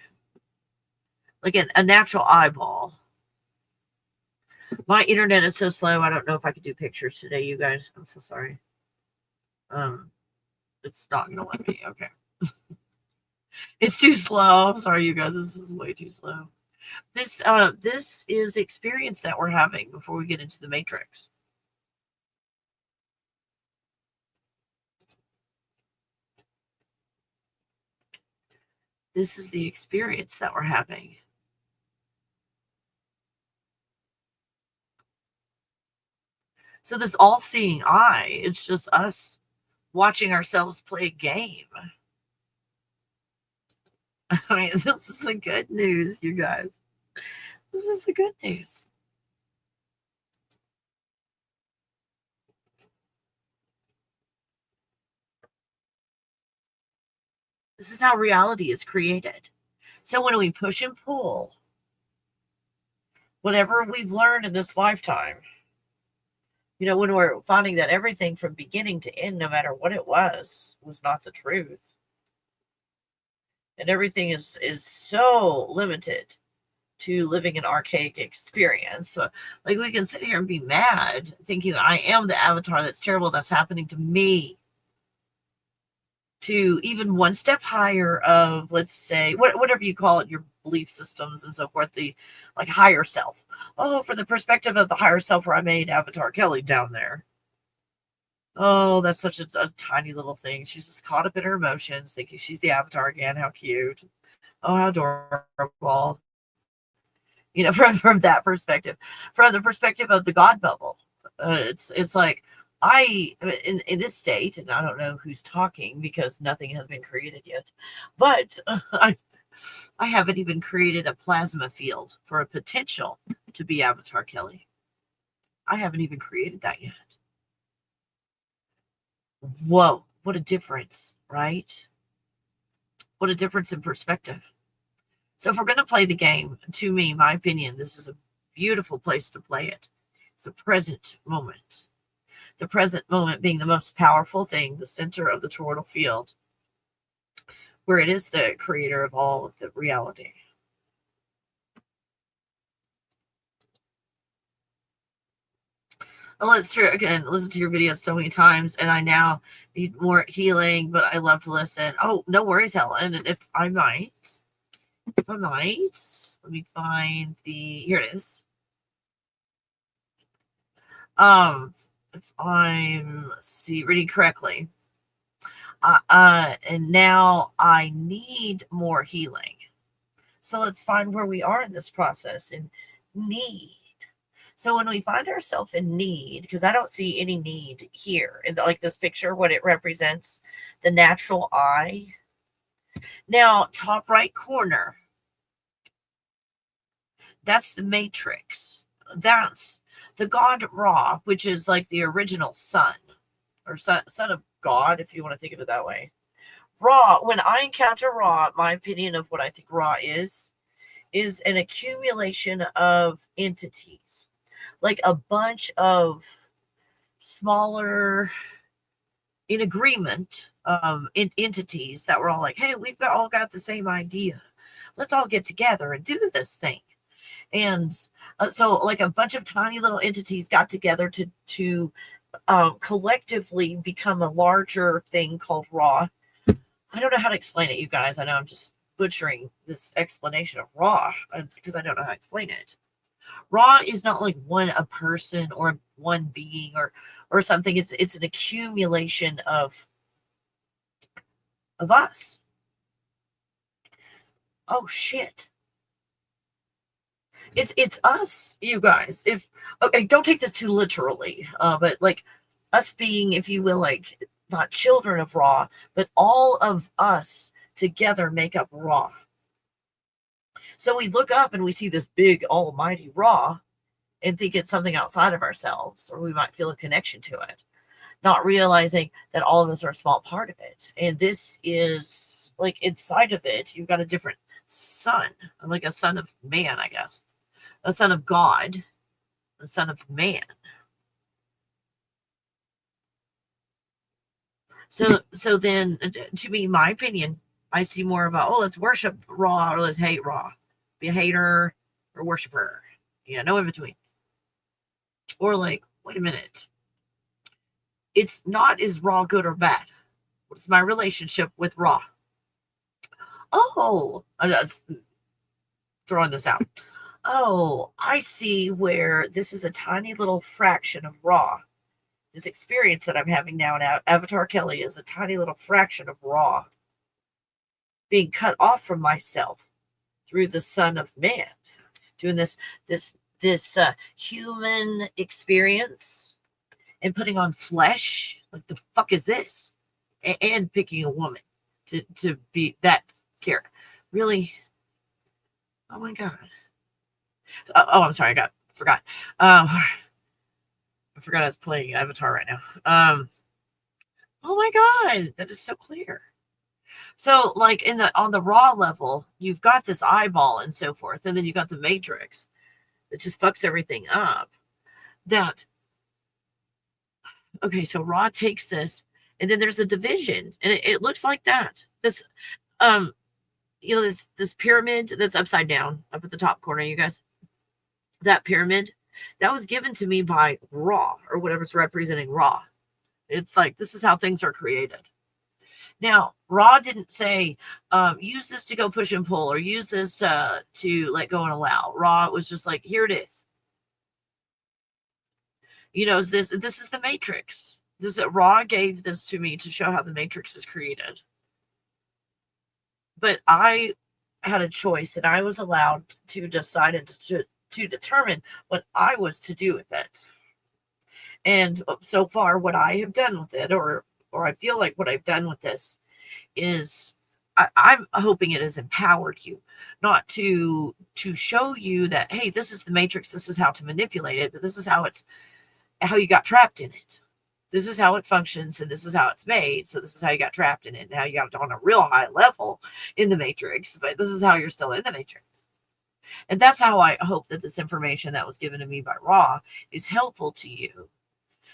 Like a natural eyeball. My internet is so slow, I don't know if I could do pictures today, you guys. I'm so sorry. It's not gonna let me. Okay. It's too slow. I'm sorry, you guys. This is way too slow. This is the experience that we're having before we get into the matrix. This is the experience that we're having. So this all-seeing eye, it's just us watching ourselves play a game. I mean, this is the good news, you guys. This is the good news. This is how reality is created. So when we push and pull, whatever we've learned in this lifetime, When we're finding that everything from beginning to end, no matter what it was not the truth. And everything is so limited to living an archaic experience. So, like, we can sit here and be mad thinking I am the avatar that's terrible that's happening to me, to even one step higher of, let's say, whatever you call it, your belief systems and so forth, the like higher self. Oh, from the perspective of the higher self, where I made Avatar Kelly down there. Oh, that's such a tiny little thing. She's just caught up in her emotions, thinking she's the avatar again. How cute. Oh, how adorable. From that perspective, from the perspective of the God bubble, it's like in this state, and I don't know who's talking because nothing has been created yet, but I haven't even created a plasma field for a potential to be Avatar Kelly. I haven't even created that yet. Whoa, what a difference, right? What a difference in perspective. So if we're going to play the game, to me, my opinion, this is a beautiful place to play it. It's a present moment. The present moment being the most powerful thing, the center of the toroidal field, where it is the creator of all of the reality. Well, it's true. Again, listen to your videos so many times, and I now need more healing, but I love to listen. Oh, no worries, Helen. And if I might, let me find here it is. If I'm reading correctly, and now I need more healing. So let's find where we are in this process in need. So when we find ourselves in need, because I don't see any need here in like this picture, what it represents, the natural eye. Now, top right corner, that's the matrix. That's the God Ra, which is like the original sun, or son of God, if you want to think of it that way. Ra, when I encounter Ra, my opinion of what I think Ra is an accumulation of entities, like a bunch of smaller, in agreement, entities that were all like, hey, we've all got the same idea. Let's all get together and do this thing. And so like a bunch of tiny little entities got together to collectively become a larger thing called Ra. I don't know how to explain it, you guys. I know I'm just butchering this explanation of Ra because I don't know how to explain it. Ra is not like a person or one being or something. It's an accumulation of us. Oh shit. It's us, you guys. Okay, don't take this too literally, but like us being, if you will, like not children of Ra, but all of us together make up Ra. So we look up and we see this big almighty Ra and think it's something outside of ourselves, or we might feel a connection to it, not realizing that all of us are a small part of it. And this is like inside of it, you've got a different son, like a son of man, I guess. A son of God, a son of man. So then, to me, my opinion, I see more about, let's worship Ra or let's hate Ra. Be a hater or worshiper. Yeah, no in between. Or like, wait a minute. It's not, is Ra good or bad? What's my relationship with Ra? Oh, I'm just throwing this out. Oh, I see where this is a tiny little fraction of Ra. This experience that I'm having now in Avatar Kelly is a tiny little fraction of Ra. Being cut off from myself through the Son of Man. Doing this human experience and putting on flesh. Like, the fuck is this? And picking a woman to be that character. Really? Oh my God. I'm sorry, I forgot. I forgot I was playing Avatar right now. Oh my God, that is so clear. So like on the Raw level, you've got this eyeball and so forth, and then you've got the matrix that just fucks everything up. That Okay, so Ra takes this, and then there's a division, and it looks like that. This, um, this pyramid that's upside down up at the top corner, you guys. That pyramid, that was given to me by Ra, or whatever's representing Ra. It's like this is how things are created. Now, Ra didn't say, use this to go push and pull, or use this to let go and allow. Ra was just like, here it is. This is the matrix. Ra gave this to me to show how the matrix is created. But I had a choice, and I was allowed to decide and to determine what I was to do with it. And so far, what I have done with it, or I feel like what I've done with this, is I'm hoping it has empowered you, not to show you that, hey, this is the matrix, this is how to manipulate it, but this is how you got trapped in it. This is how it functions, and this is how it's made. So this is how you got trapped in it. Now you got on a real high level in the matrix, but this is how you're still in the matrix. And that's how I hope that this information that was given to me by Ra is helpful to you.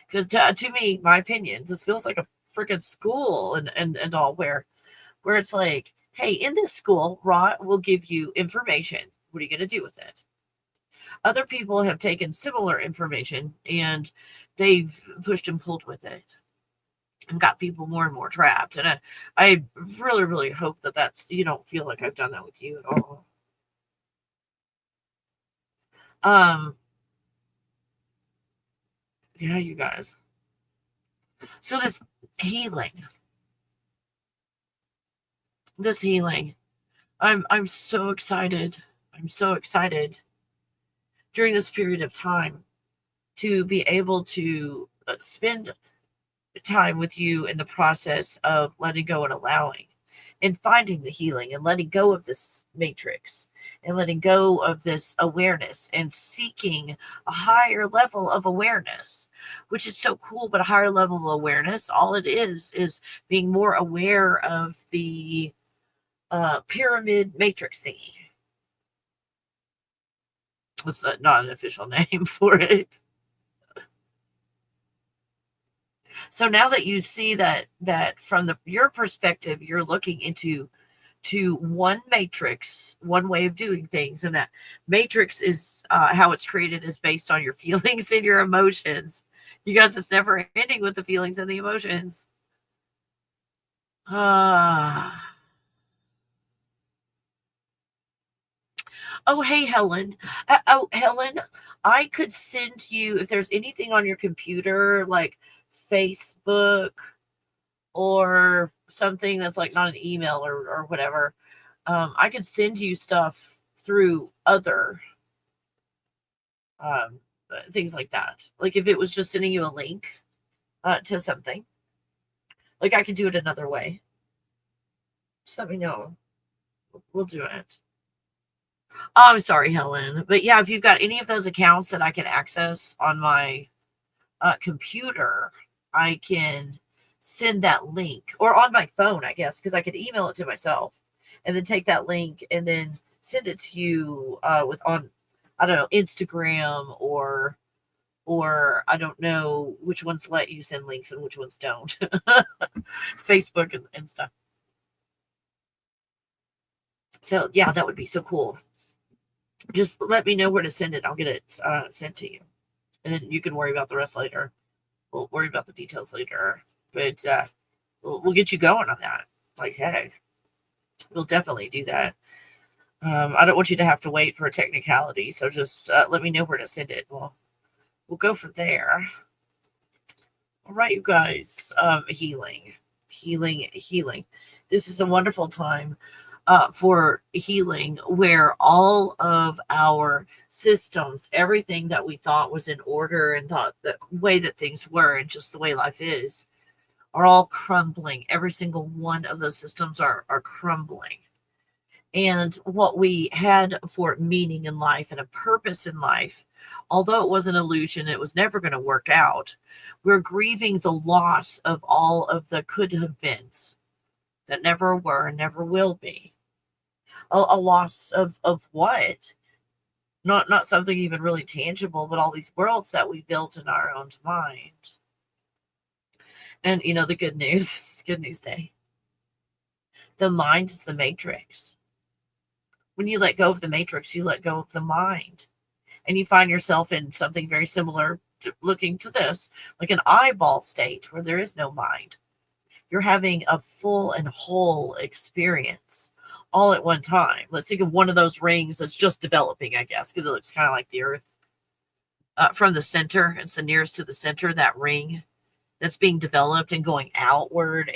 Because to me, my opinion, this feels like a freaking school and all where it's like, hey, in this school, Ra will give you information. What are you going to do with it? Other people have taken similar information and they've pushed and pulled with it and got people more and more trapped. And I really, really hope that you don't feel like I've done that with you at all. Yeah, you guys. So this healing, I'm so excited. I'm so excited during this period of time to be able to spend time with you in the process of letting go and allowing and finding the healing and letting go of this matrix and letting go of this awareness and seeking a higher level of awareness, which is so cool. But a higher level of awareness, all it is being more aware of the pyramid matrix thingy. It's not an official name for it. So now that you see that from your perspective, you're looking into one matrix, one way of doing things, and that matrix is how it's created is based on your feelings and your emotions. You guys, it's never ending with the feelings and the emotions. Oh, hey, Helen. Helen, I could send you, if there's anything on your computer, like Facebook or something that's like not an email or whatever, I could send you stuff through other things like that. Like if it was just sending you a link to something, like I could do it another way. Just let me know. We'll do it. Oh, I'm sorry, Helen. But yeah, if you've got any of those accounts that I can access on my computer, I can send that link, or on my phone, I guess, because I could email it to myself and then take that link and then send it to you I don't know, Instagram or I don't know which ones let you send links and which ones don't. Facebook and stuff. So yeah, that would be so cool. Just let me know where to send it. I'll get it sent to you. And then you can worry about the rest later. We'll worry about the details later. But we'll get you going on that. Like, hey, we'll definitely do that. I don't want you to have to wait for a technicality. So just let me know where to send it. We'll go from there. All right, you guys. Healing. This is a wonderful time for healing, where all of our systems, everything that we thought was in order and thought the way that things were and just the way life is, are all crumbling. Every single one of those systems are crumbling. And what we had for meaning in life and a purpose in life, although it was an illusion, it was never going to work out. We're grieving the loss of all of the could have beens that never were and never will be. A loss of what? Not something even really tangible, but all these worlds that we built in our own mind. And the good news, it's good news day. The mind is the matrix. When you let go of the matrix, you let go of the mind. And you find yourself in something very similar to looking to this, like an eyeball state where there is no mind. You're having a full and whole experience all at one time. Let's think of one of those rings that's just developing, I guess, because it looks kind of like the Earth. From the center, it's the nearest to the center, that ring that's being developed and going outward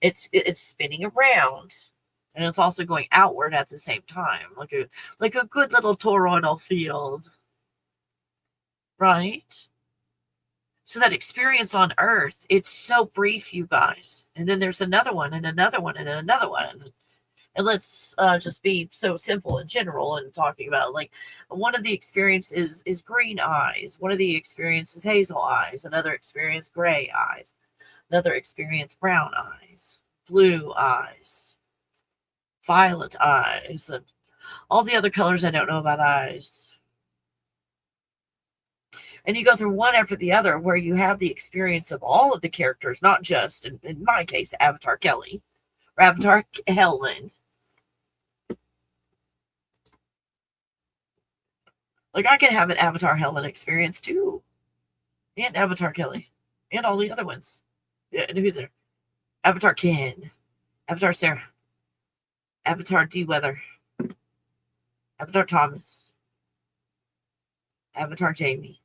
it's spinning around, and it's also going outward at the same time, like a good little toroidal field, right? So that experience on Earth, it's so brief, you guys. And then there's another one and another one and another one. And let's just be so simple and general and talking about, like, one of the experiences is green eyes. One of the experiences hazel eyes. Another experience gray eyes. Another experience brown eyes. Blue eyes. Violet eyes. And all the other colors I don't know about eyes. And you go through one after the other where you have the experience of all of the characters, not just, in my case, Avatar Kelly or Avatar Helen. Like, I can have an Avatar Helen experience too. And Avatar Kelly. And all the other ones. Yeah, and who's there? Avatar Ken. Avatar Sarah. Avatar D. Weather. Avatar Thomas. Avatar Jamie.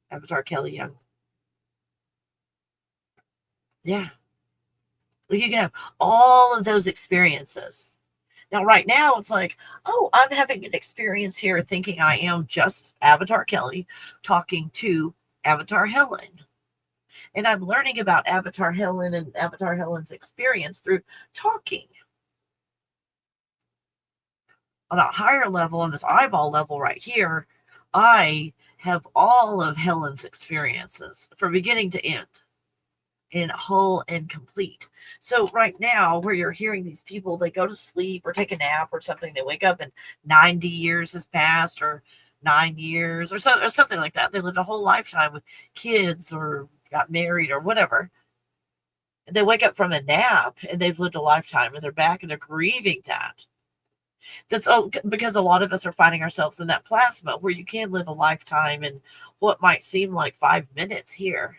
Avatar Kelly Young. Yeah. Like, you can have all of those experiences. Now, right now, it's like, oh, I'm having an experience here thinking I am just Avatar Kelly talking to Avatar Helen. And I'm learning about Avatar Helen and Avatar Helen's experience through talking. On a higher level, on this eyeball level right here, I have all of Helen's experiences from beginning to end, in whole and complete. So right now, where you're hearing these people, they go to sleep or take a nap or something, they wake up and 90 years has passed, or 9 years, or something like that. They lived a whole lifetime with kids or got married or whatever. And they wake up from a nap and they've lived a lifetime, and they're back and they're grieving that. That's because a lot of us are finding ourselves in that plasma where you can live a lifetime in what might seem like 5 minutes here.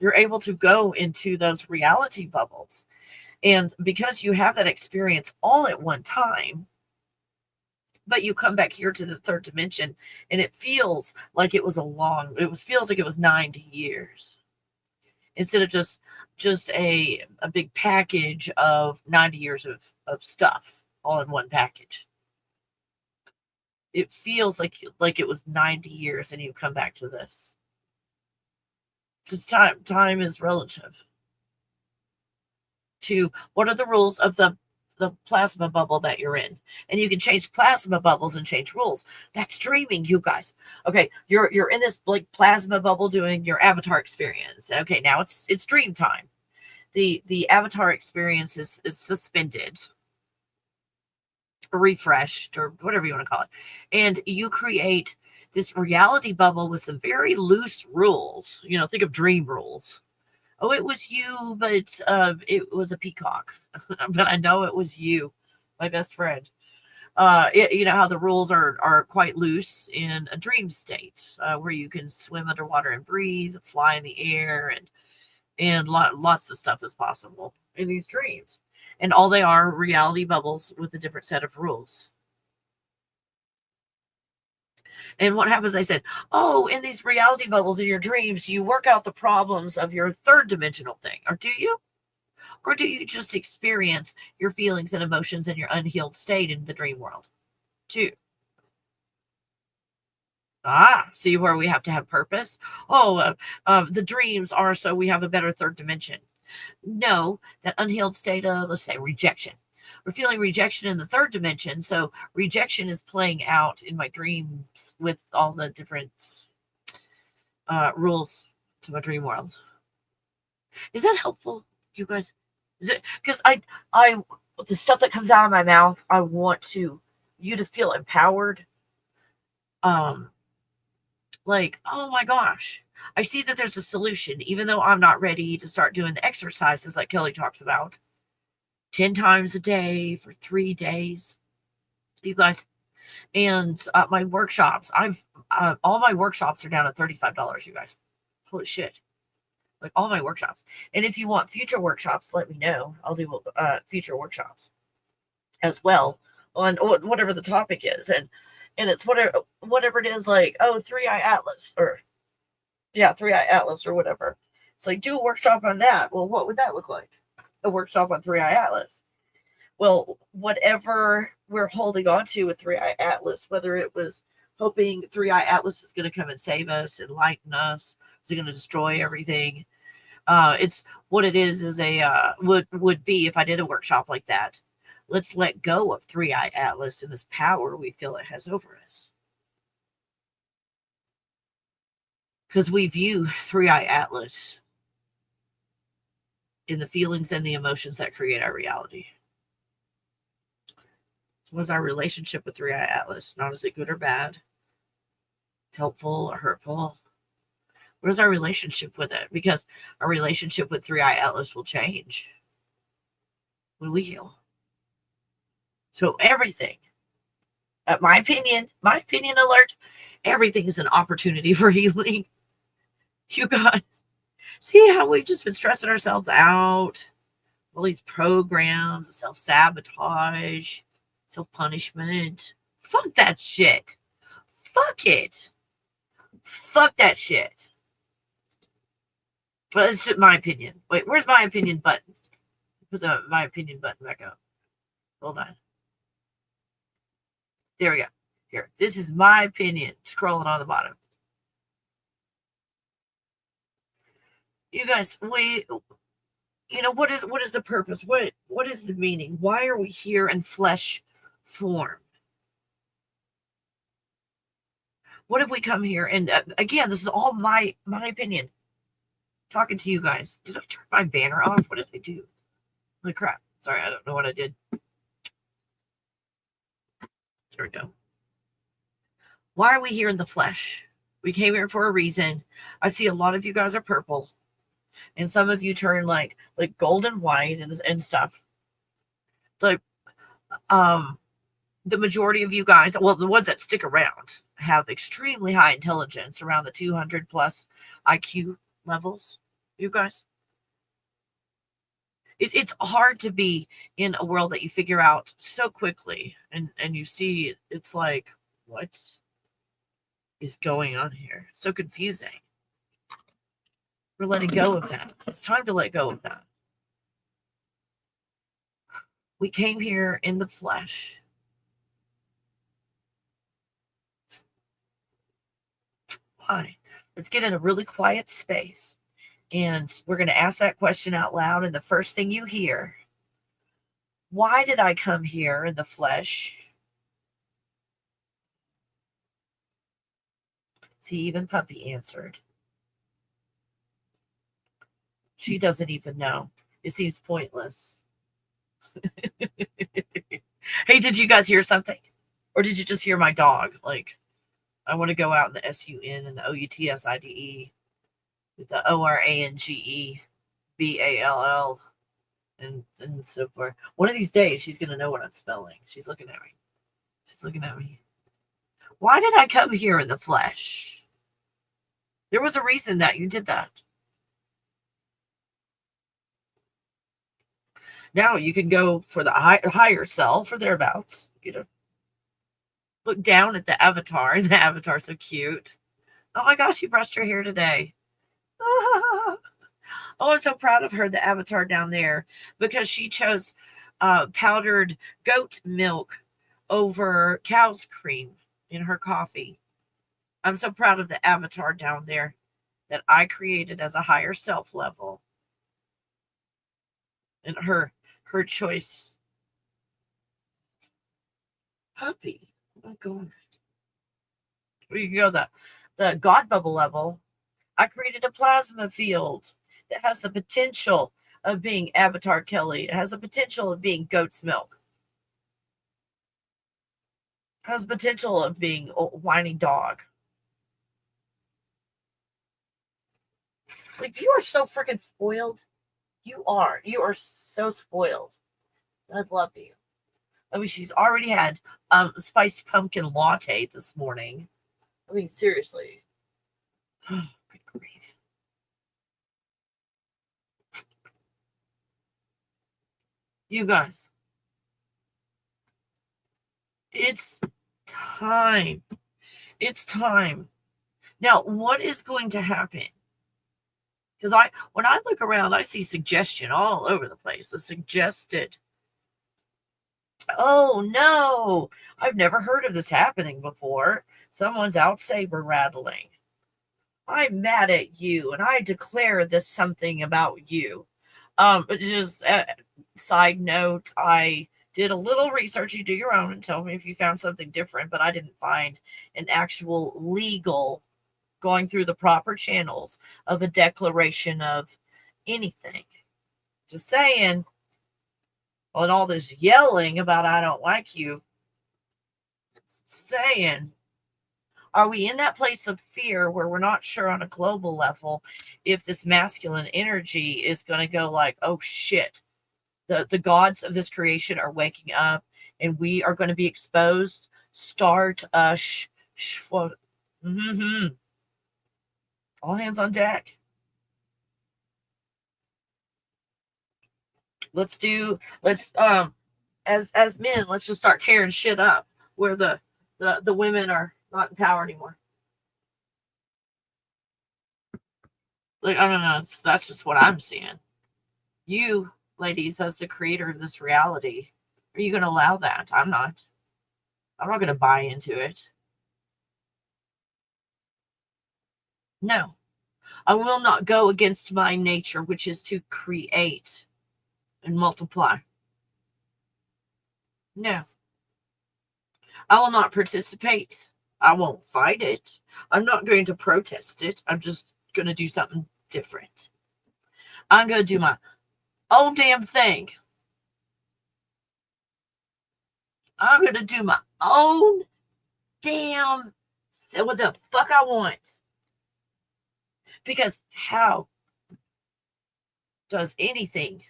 You're able to go into those reality bubbles. And because you have that experience all at one time, but you come back here to the third dimension and it feels like it was feels like it was 90 years. Instead of just a big package of 90 years of stuff all in one package. It feels like it was 90 years and you come back to this. Because time is relative to what are the rules of the plasma bubble that you're in. And you can change plasma bubbles and change rules. That's dreaming, you guys. Okay, you're in this like plasma bubble doing your avatar experience. Okay, now it's dream time. The avatar experience is suspended, or refreshed, or whatever you want to call it. And you create this reality bubble with some very loose rules. Think of dream rules. Oh, it was you, but it was a peacock. But I know it was you, my best friend. You know how the rules are quite loose in a dream state, where you can swim underwater and breathe, fly in the air, and lots of stuff is possible in these dreams. And all they are reality bubbles with a different set of rules. And what happens, I said, oh, in these reality bubbles in your dreams, you work out the problems of your third dimensional thing. Or do you? Or do you just experience your feelings and emotions and your unhealed state in the dream world too? See where we have to have purpose? Oh, the dreams are so we have a better third dimension. No, that unhealed state of, let's say, rejection. We're feeling rejection in the third dimension, so rejection is playing out in my dreams with all the different rules to my dream world. Is that helpful, you guys? Is it? Because I the stuff that comes out of my mouth, I want you to feel empowered. Like, oh my gosh, I see that there's a solution, even though I'm not ready to start doing the exercises like Kelly talks about 10 times a day for 3 days. You guys, and my workshops, all my workshops are down at $35, you guys. Holy shit. Like all my workshops. And if you want future workshops, let me know. I'll do future workshops as well on whatever the topic is. And it's whatever it is, like, oh, 3-Eye Atlas, or yeah, 3-Eye Atlas or whatever. It's like, do a workshop on that. Well, what would that look like? A workshop on 3-Eye Atlas. Well, whatever we're holding on to with 3-Eye Atlas, whether it was hoping 3-Eye Atlas is going to come and save us, enlighten us, is it going to destroy everything? It's what it is a would be if I did a workshop like that. Let's let go of 3-Eye Atlas and this power we feel it has over us. Because we view 3-Eye Atlas in the feelings and the emotions that create our reality. Was our relationship with 3-Eye Atlas? Not is it good or bad, helpful or hurtful? What is our relationship with it? Because our relationship with 3-Eye Atlas will change when we heal. So everything, my opinion alert, everything is an opportunity for healing. You guys, see how we've just been stressing ourselves out? All these programs, self-sabotage, self-punishment. Fuck that shit. Fuck it. Fuck that shit. But it's my opinion. Wait, where's my opinion button? Put my opinion button back up. Hold on. There we go. Here. This is my opinion. Scrolling on the bottom. You guys, what is the purpose? What is the meaning? Why are we here in flesh form? What have we come here? And again, this is all my opinion. Talking to you guys. Did I turn my banner off? What did I do? Holy crap. Sorry, I don't know what I did. There we go. Why are we here in the flesh? We came here for a reason. I see a lot of you guys are purple. And some of you turn like gold and white and stuff. Like the majority of you guys, well, the ones that stick around, have extremely high intelligence, around the 200 plus IQ levels. You guys, it's hard to be in a world that you figure out so quickly, and you see it's like, what is going on here? It's so confusing. We're letting go of that. It's time to let go of that. We came here in the flesh. Why? Let's get in a really quiet space. And we're going to ask that question out loud. And the first thing you hear, why did I come here in the flesh? See, even Puppy answered. She doesn't even know. It seems pointless. Hey, did you guys hear something? Or did you just hear my dog? Like, I want to go out in the SUN and the OUTSIDE with the ORANGEBALL and so forth. One of these days, she's going to know what I'm spelling. She's looking at me. She's looking at me. Why did I come here in the flesh? There was a reason that you did that. Now you can go for the higher self or thereabouts. Look down at the avatar. The avatar's so cute. Oh my gosh, you brushed your hair today. Oh, I'm so proud of her, the avatar down there, because she chose powdered goat milk over cow's cream in her coffee. I'm so proud of the avatar down there that I created as a higher self level. And her choice. Puppy. Oh my God. You go the God bubble level. I created a plasma field that has the potential of being Avatar Kelly. It has the potential of being goat's milk. It has the potential of being a whiny dog. Like, you are so freaking spoiled. You are. You are so spoiled. I love you. I mean, she's already had spiced pumpkin latte this morning. I mean, seriously. Good grief. You guys, it's time. It's time. Now, what is going to happen? Because when I look around, I see suggestion all over the place. A suggested. Oh no, I've never heard of this happening before. Someone's out saber rattling. I'm mad at you, and I declare this something about you. Just side note, I did a little research. You do your own and tell me if you found something different, but I didn't find an actual legal going through the proper channels of a declaration of anything. Just saying. And all this yelling about I don't like you. Saying, are we in that place of fear where we're not sure on a global level if this masculine energy is going to go like, oh shit, the gods of this creation are waking up and we are going to be exposed? Start all hands on deck. Let's as men, let's just start tearing shit up where the women are not in power anymore. Like, I don't know, that's just what I'm seeing. You, ladies, as the creator of this reality, are you going to allow that? I'm not going to buy into it. No, I will not go against my nature, which is to create and multiply. No, I will not participate. I won't fight it. I'm not going to protest it. I'm just going to do something different. I'm going to do my own damn thing. I'm going to do my own damn thing, what the fuck I want. Because how does anything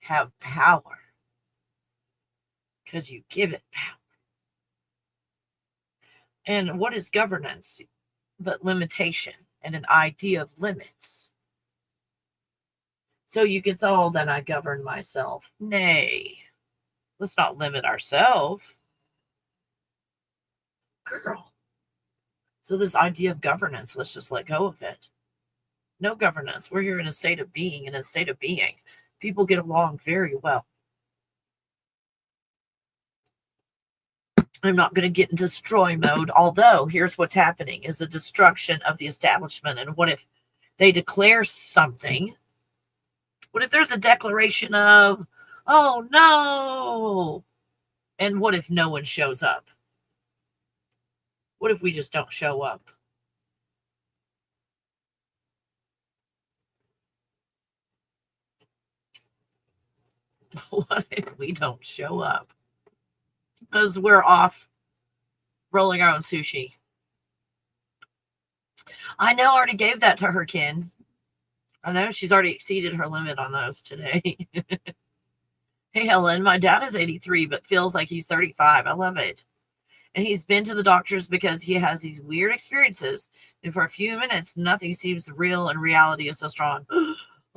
have power? Because you give it power. And what is governance but limitation and an idea of limits? So you can say, oh, then I govern myself. Nay, let's not limit ourselves. Girl. So this idea of governance, let's just let go of it. No governance. We're here in a state of being. In a state of being, people get along very well. I'm not going to get in destroy mode, although here's what's happening is a destruction of the establishment. And what if they declare something? What if there's a declaration of, oh no? And what if no one shows up? What if we just don't show up? What if we don't show up? Because we're off rolling our own sushi. I know I already gave that to her, Ken. I know she's already exceeded her limit on those today. Hey, Helen, my dad is 83, but feels like he's 35. I love it. And he's been to the doctors because he has these weird experiences. And for a few minutes, nothing seems real and reality is so strong.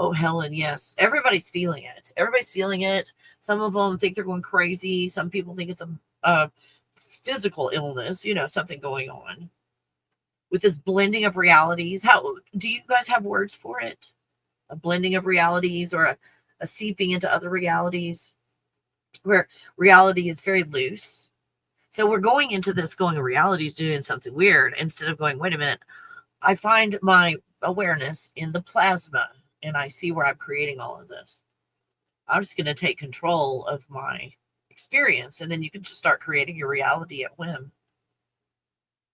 Oh, Helen, yes. Everybody's feeling it. Everybody's feeling it. Some of them think they're going crazy. Some people think it's a physical illness, something going on. With this blending of realities. How do you guys have words for it? A blending of realities or a seeping into other realities where reality is very loose. So we're going into this going, reality is doing something weird instead of going, wait a minute. I find my awareness in the plasma and I see where I'm creating all of this. I'm just going to take control of my experience. And then you can just start creating your reality at whim.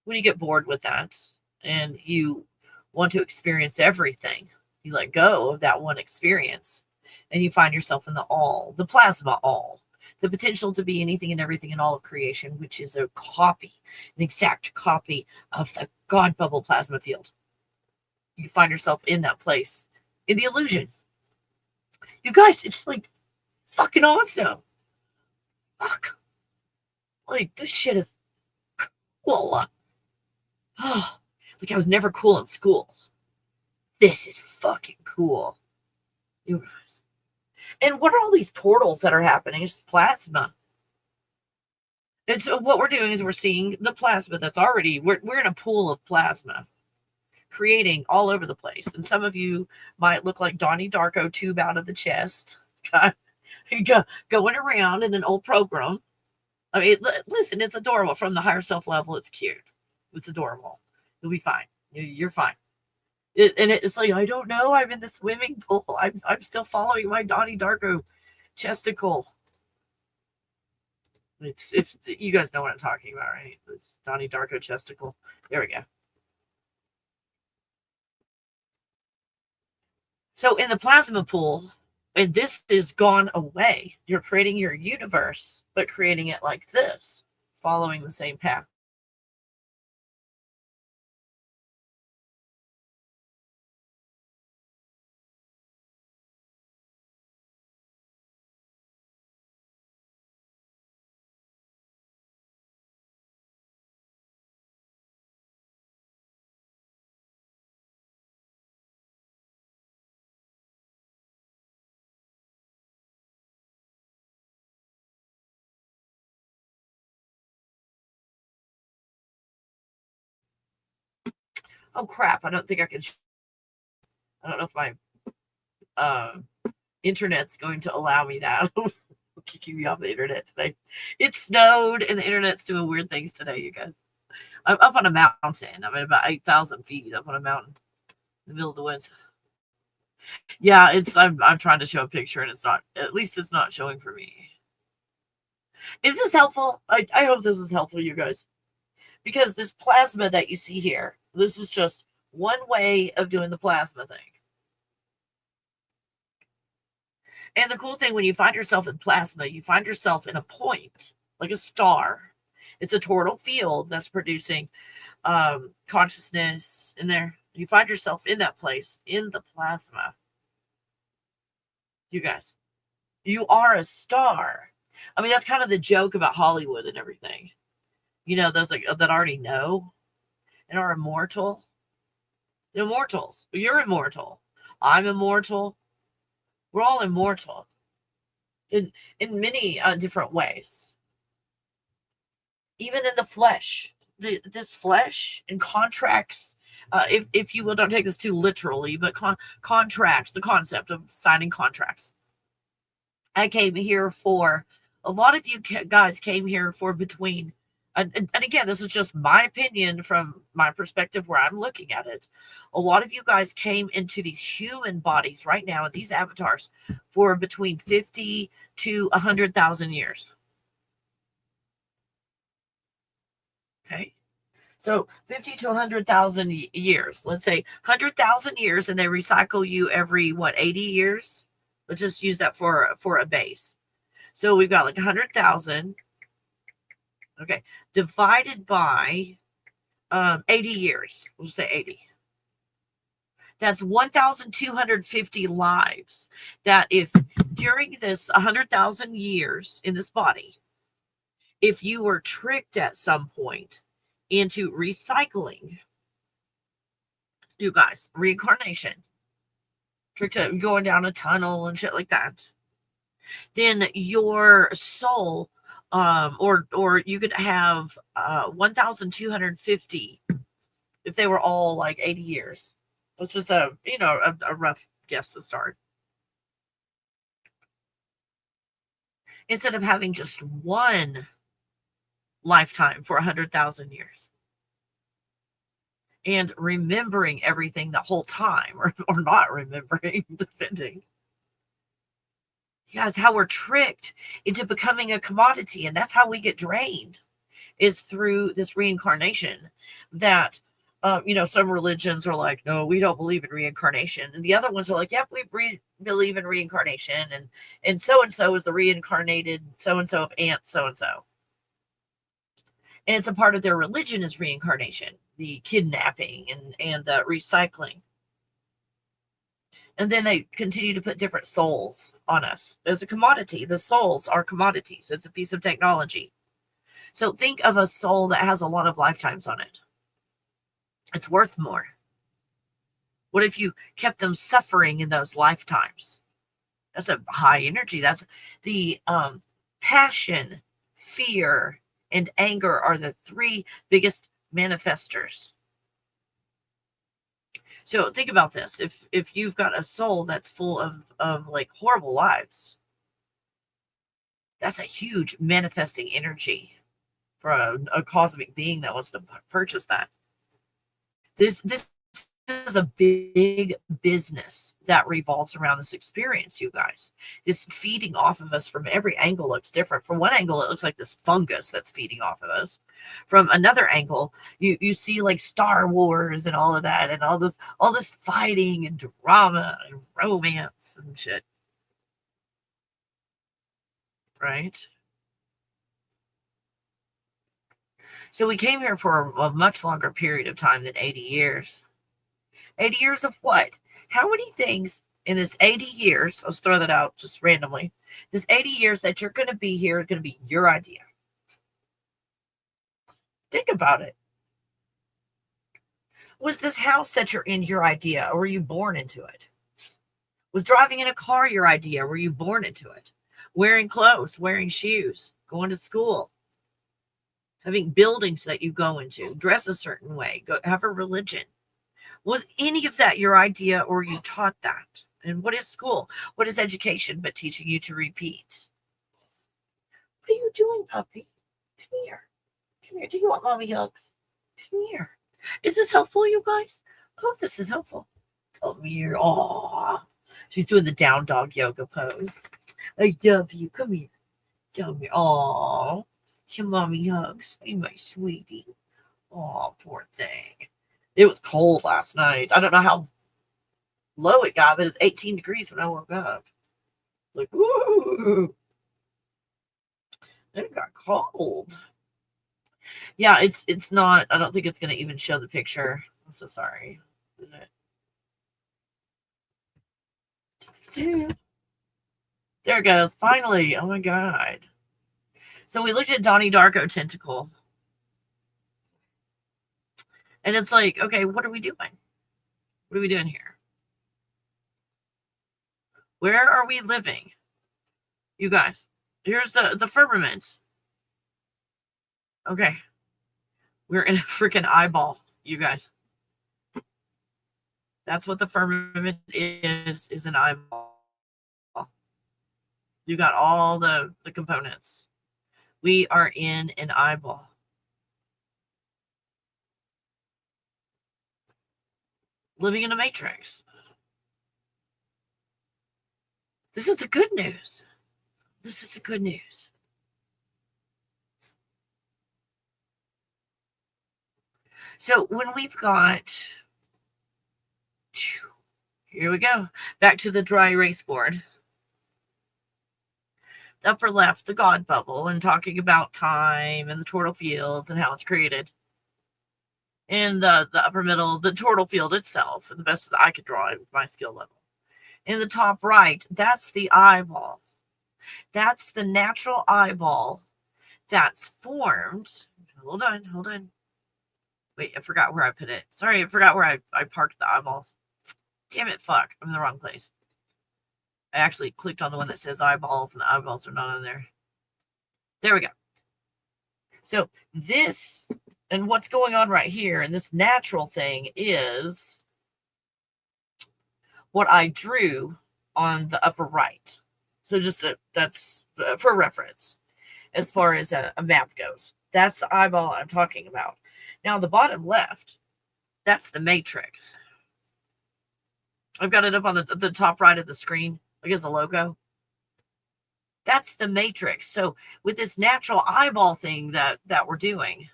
When you get bored with that and you want to experience everything, you let go of that one experience and you find yourself in the all, the plasma all, the potential to be anything and everything in all of creation, which is a copy, an exact copy of the God bubble plasma field. You find yourself in that place in the illusion. You guys, it's like fucking awesome. Fuck. Like, this shit is cool. Like, I was never cool in school. This is fucking cool. You guys. And what are all these portals that are happening? It's plasma. And so what we're doing is we're seeing the plasma that's already, we're in a pool of plasma creating all over the place. And some of you might look like Donnie Darko tube out of the chest, going around in an old program. I mean, listen, it's adorable. From the higher self level, it's cute. It's adorable. You'll be fine. You're fine. It's like, I don't know. I'm in the swimming pool. I'm still following my Donnie Darko chesticle. It's you guys know what I'm talking about, right? It's Donnie Darko chesticle. There we go. So in the plasma pool, and this is gone away. You're creating your universe, but creating it like this, following the same path. Oh crap! I don't think I can. I don't know if my internet's going to allow me that. Kicking me off the internet today. It snowed and the internet's doing weird things today, you guys. I'm up on a mountain. I'm at about 8,000 feet up on a mountain in the middle of the woods. Yeah, I'm trying to show a picture and it's not, at least it's not showing for me. Is this helpful? I hope this is helpful, you guys. Because this plasma that you see here, this is just one way of doing the plasma thing. And the cool thing, when you find yourself in plasma, you find yourself in a point, like a star. It's a toroidal field that's producing consciousness in there. You find yourself in that place, in the plasma. You guys, you are a star. I mean, that's kind of the joke about Hollywood and everything. You know, those like that already know and are immortal. Immortals. You're immortal. I'm immortal. We're all immortal in many different ways. Even in the flesh, this flesh and contracts. If you will, don't take this too literally, but contracts, the concept of signing contracts. I came here for, a lot of you guys came here for between, and again, this is just my opinion from my perspective where I'm looking at it. A lot of you guys came into these human bodies right now, these avatars, for between 50 to 100,000 years. Okay. So 50 to 100,000 years, let's say 100,000 years, and they recycle you every, 80 years? Let's just use that for a base. So we've got like 100,000, okay, divided by 80 years. We'll say 80. That's 1,250 lives. That if during this 100,000 years in this body, if you were tricked at some point into recycling, you guys, reincarnation, tricked at going down a tunnel and shit like that, then your soul, or you could have 1,250 if they were all like 80 years. It's just a rough guess to start. Instead of having just one lifetime for 100,000 years and remembering everything the whole time, or not remembering, depending. Guys, how we're tricked into becoming a commodity, and that's how we get drained, is through this reincarnation. That some religions are like, no, we don't believe in reincarnation, and the other ones are like, yep, we believe in reincarnation, and so is the reincarnated so and so of Aunt so and so, and it's a part of their religion is reincarnation, the kidnapping and recycling. And then they continue to put different souls on us as a commodity. The souls are commodities. It's a piece of technology. So think of a soul that has a lot of lifetimes on it. It's worth more. What if you kept them suffering in those lifetimes? That's a high energy. That's the passion, fear, and anger are the three biggest manifestors. So think about this. If you've got a soul that's full of like horrible lives, that's a huge manifesting energy for a cosmic being that wants to purchase that. This is a big business that revolves around this experience, you guys. This feeding off of us from every angle looks different. From one angle, it looks like this fungus that's feeding off of us. From another angle, you see like Star Wars and all of that, and all this fighting and drama and romance and shit. Right? So we came here for a much longer period of time than 80 years. 80 years of what? How many things in this 80 years, let's throw that out just randomly, this 80 years that you're going to be here is going to be your idea. Think about it. Was this house that you're in your idea, or were you born into it? Was driving in a car your idea? Were you born into it? Wearing clothes, wearing shoes, going to school, having buildings that you go into, dress a certain way, have a religion. Was any of that your idea, or you taught that? And what is school? What is education but teaching you to repeat? What are you doing, puppy? Come here. Come here. Do you want mommy hugs? Come here. Is this helpful, you guys? I hope this is helpful. Come here. Aw. She's doing the down dog yoga pose. I love you. Come here. Come here. Aw. Some mommy hugs. Hey, my sweetie. Aw, poor thing. It was cold last night. I don't know how low it got, but it was 18 degrees when I woke up. Like, woo! It got cold. Yeah, it's not. I don't think it's going to even show the picture. I'm so sorry. Dude. There it goes. Finally. Oh my god. So we looked at Donnie Darko Tentacle. And it's like, okay, what are we doing? What are we doing here? Where are we living? You guys, here's the firmament. Okay. We're in a freaking eyeball, you guys. That's what the firmament is an eyeball. You got all the components. We are in an eyeball. Living in a matrix. This is the good news. This is the good news. So when we've got, here we go, back to the dry erase board. The upper left, the God bubble, and talking about time and the tortle fields and how it's created. In the upper middle, the tortle field itself, the best as I could draw it with my skill level. In the top right, that's the eyeball. That's the natural eyeball that's formed. Hold on. Wait, I forgot where I put it. Sorry, I forgot where I parked the eyeballs. Damn it, fuck. I'm in the wrong place. I actually clicked on the one that says eyeballs, and the eyeballs are not on there. There we go. So this, and what's going on right here, and this natural thing is what I drew on the upper right. So just that's for reference as far as a map goes. That's the eyeball I'm talking about. Now, the bottom left, that's the matrix. I've got it up on the top right of the screen, like as a logo. That's the matrix. So with this natural eyeball thing that we're doing,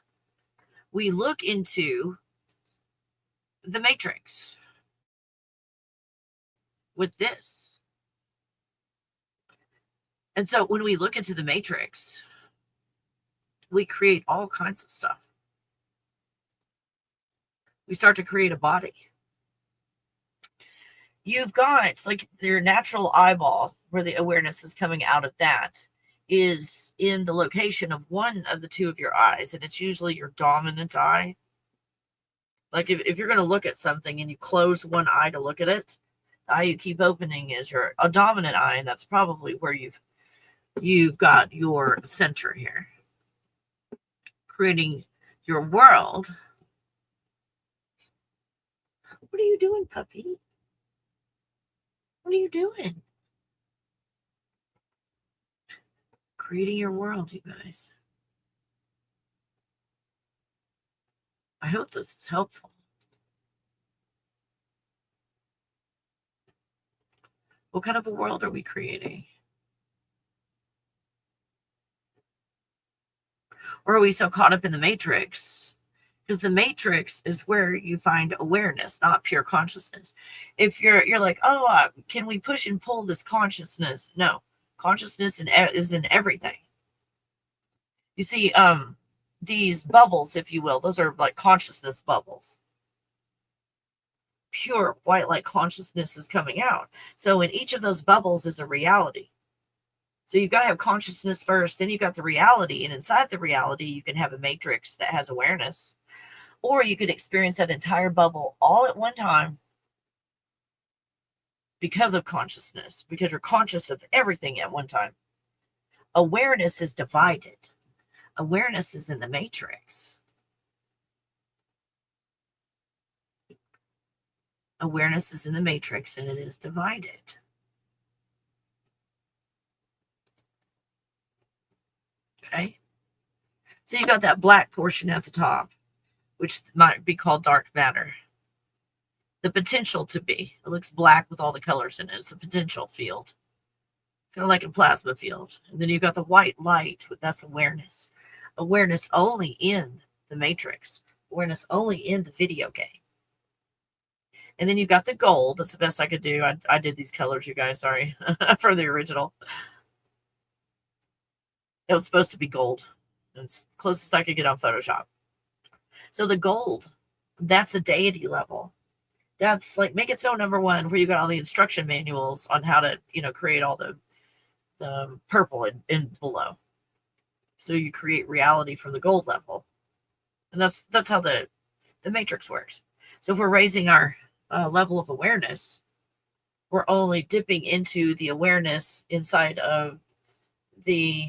we look into the matrix with this. And so when we look into the matrix, we create all kinds of stuff. We start to create a body. you've got like your natural eyeball where the awareness is coming out of that is in the location of one of the two of your eyes, and it's usually your dominant eye. Like if you're going to look at something and you close one eye to look at it, the eye you keep opening is your a dominant eye, and that's probably where you've got your center here, creating your world. What are you doing, puppy? What are you doing? Creating your world, you guys. I hope this is helpful. What kind of a world are we creating? Or are we so caught up in the matrix? Because the matrix is where you find awareness, not pure consciousness. If you're like, oh, can we push and pull this consciousness? No, consciousness is in everything. You see, these bubbles, if you will, those are like consciousness bubbles. Pure white light consciousness is coming out. So in each of those bubbles is a reality. So you've got to have consciousness first, then you've got the reality, and inside the reality, you can have a matrix that has awareness, or you could experience that entire bubble all at one time because of consciousness, because you're conscious of everything at one time. Awareness is divided. Awareness is in the matrix. Awareness is in the matrix, and it is divided. Okay? So you got that black portion at the top, which might be called dark matter. The potential to be. It looks black with all the colors in it. It's a potential field. Kind of like a plasma field. And then you've got the white light. That's awareness. Awareness only in the matrix. Awareness only in the video game. And then you've got the gold. That's the best I could do. I did these colors, you guys. Sorry. For the original. It was supposed to be gold. It's closest I could get on Photoshop. So the gold, that's a deity level. That's like make it so #1, where you got all the instruction manuals on how to, create all the purple and below. So you create reality from the gold level. And that's how the matrix works. So if we're raising our level of awareness, we're only dipping into the awareness inside of the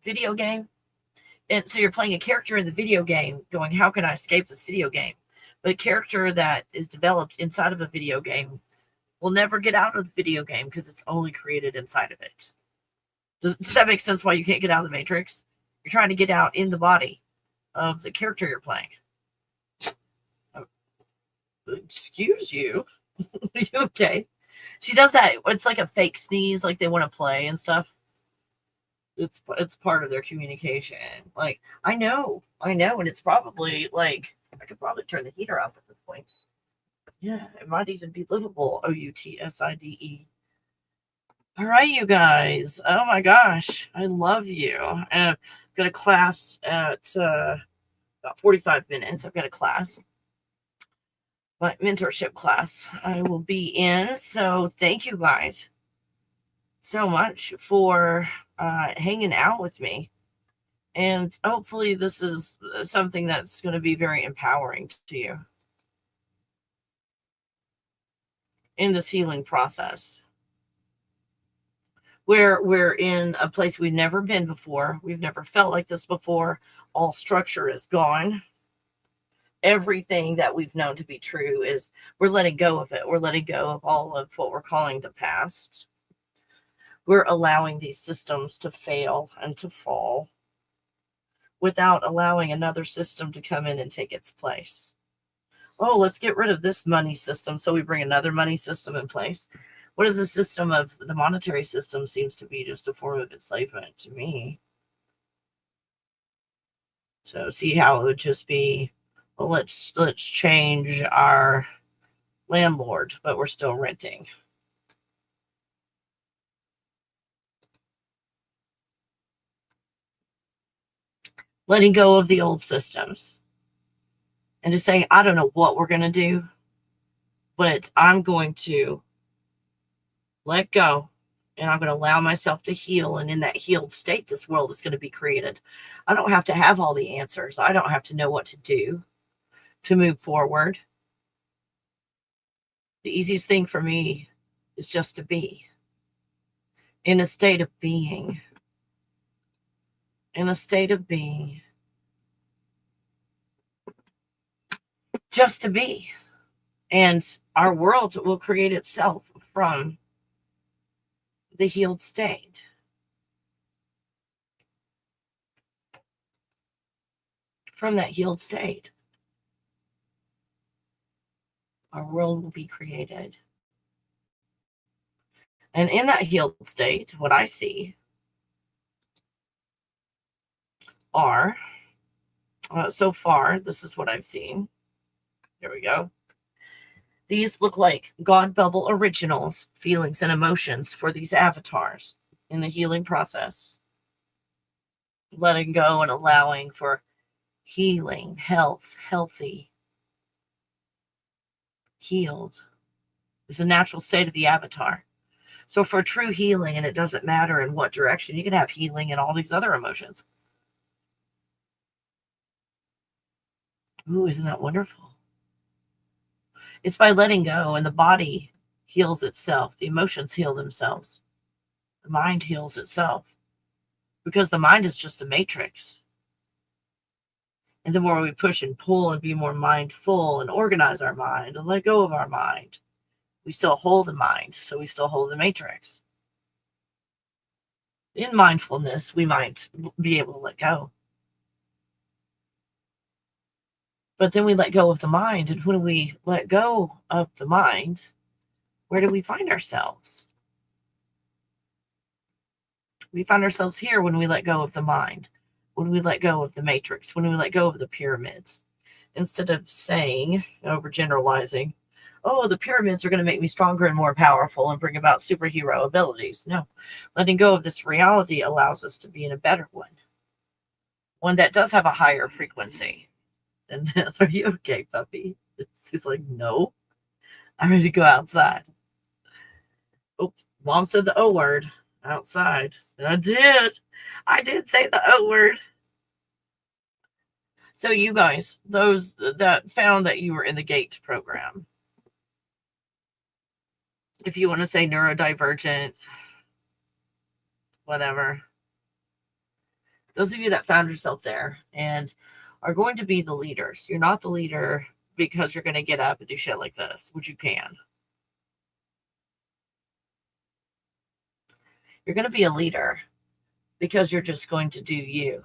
video game. And so you're playing a character in the video game going, how can I escape this video game? But a character that is developed inside of a video game will never get out of the video game because it's only created inside of it. Does that make sense why you can't get out of the matrix? You're trying to get out in the body of the character you're playing. Excuse you. Are you okay? She does that. It's like a fake sneeze, like they want to play and stuff. It's part of their communication. Like, I know. And it's probably like, I could probably turn the heater off at this point. Yeah, it might even be livable. OUTSIDE. All right, you guys. Oh my gosh, I love you. I've got a class at about 45 minutes. I've got a class, my mentorship class I will be in. So thank you guys so much for hanging out with me. And hopefully this is something that's going to be very empowering to you in this healing process, where we're in a place we've never been before. We've never felt like this before. All structure is gone. Everything that we've known to be true is, we're letting go of it. We're letting go of all of what we're calling the past. We're allowing these systems to fail and to fall without allowing another system to come in and take its place. Oh, let's get rid of this money system, so we bring another money system in place. What is the system of the monetary system? Seems to be just a form of enslavement to me. So see how it would just be, well, let's change our landlord, but we're still renting. Letting go of the old systems and just saying, I don't know what we're going to do, But I'm going to let go, and I'm going to allow myself to heal. And in that healed state, this world is going to be created. I don't have to have all the answers. I don't have to know what to do to move forward. The easiest thing for me is just to be in a state of being, in a state of being, just to be. And our world will create itself from the healed state. From that healed state, our world will be created. And in that healed state, what I see are, so far, this is what I've seen. There we go. These look like God Bubble originals, feelings and emotions for these avatars in the healing process. Letting go and allowing for healing, health, healthy, healed. It's a natural state of the avatar. So for true healing, and it doesn't matter in what direction, you can have healing in all these other emotions. Ooh, isn't that wonderful? It's by letting go, and the body heals itself. The emotions heal themselves. The mind heals itself. Because the mind is just a matrix. And the more we push and pull and be more mindful and organize our mind and let go of our mind, we still hold the mind, so we still hold the matrix. In mindfulness, we might be able to let go. But then we let go of the mind, and when we let go of the mind, where do we find ourselves? We find ourselves here when we let go of the mind, when we let go of the matrix, when we let go of the pyramids. Instead of saying, overgeneralizing, oh, the pyramids are going to make me stronger and more powerful and bring about superhero abilities. No, letting go of this reality allows us to be in a better one that does have a higher frequency than this. Are you okay, puppy? She's like, no, I'm ready to go outside. Oh, mom said the O word, outside. I did say the O word. So you guys, those that found that you were in the GATE program, if you want to say neurodivergent, whatever, those of you that found yourself there and are going to be the leaders. You're not the leader because you're going to get up and do shit like this, which you can. You're going to be a leader because you're just going to do you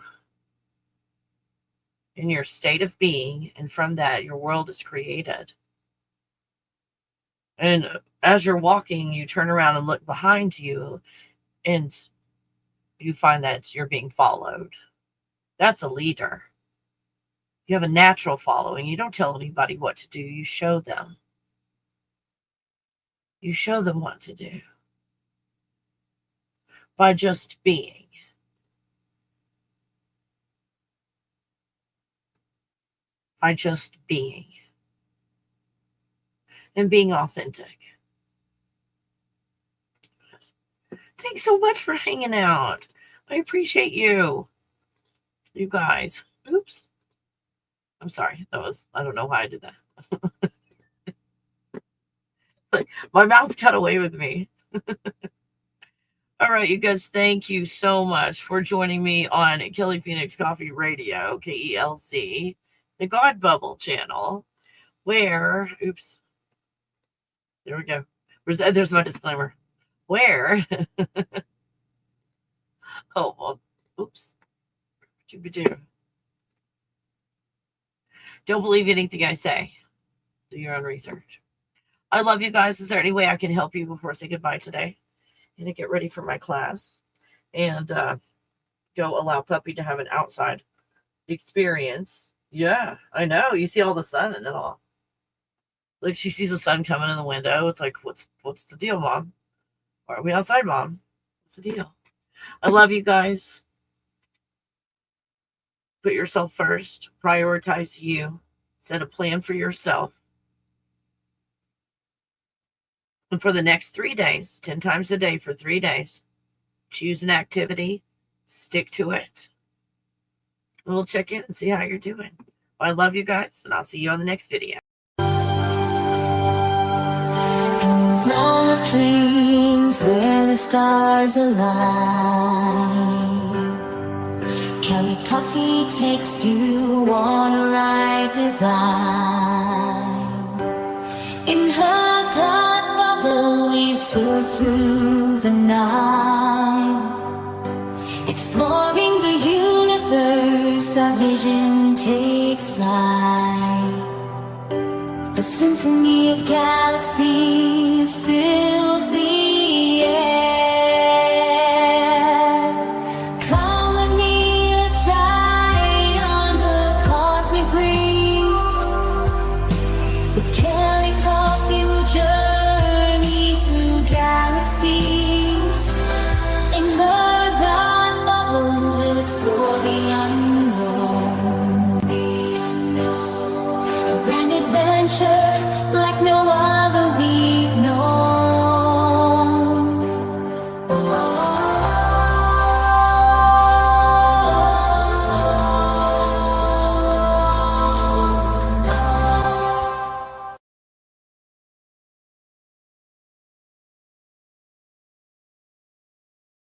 in your state of being, and from that, your world is created. And as you're walking, you turn around and look behind you, and you find that you're being followed. That's a leader. You have a natural following. You don't tell anybody what to do. You show them. You show them what to do by just being. By just being. And being authentic. Thanks so much for hanging out. I appreciate you. You guys. Oops. I'm sorry. I don't know why I did that. My mouth got away with me. All right, you guys, thank you so much for joining me on Kelly Phoenix Coffee Radio, KELC, the God Bubble channel, where, oops, there we go. There's my disclaimer. Where, oh, well, oops, don't believe anything I say. Do your own research. I love you guys. Is there any way I can help you before I say goodbye today? I'm going to get ready for my class and go allow Puppy to have an outside experience. Yeah, I know. You see all the sun and all. Like, she sees the sun coming in the window. It's like, what's the deal, Mom? Why are we outside, Mom? What's the deal? I love you guys. Put yourself first. Prioritize you. Set a plan for yourself. And for the next 3 days, 10 times a day for 3 days, choose an activity, stick to it. And we'll check in and see how you're doing. Well, I love you guys, and I'll see you on the next video. Realm of dreams where the stars align. Kelly Coffee takes you on a ride divine. In her thought bubble we soar through the night. Exploring the universe, our vision takes flight. The symphony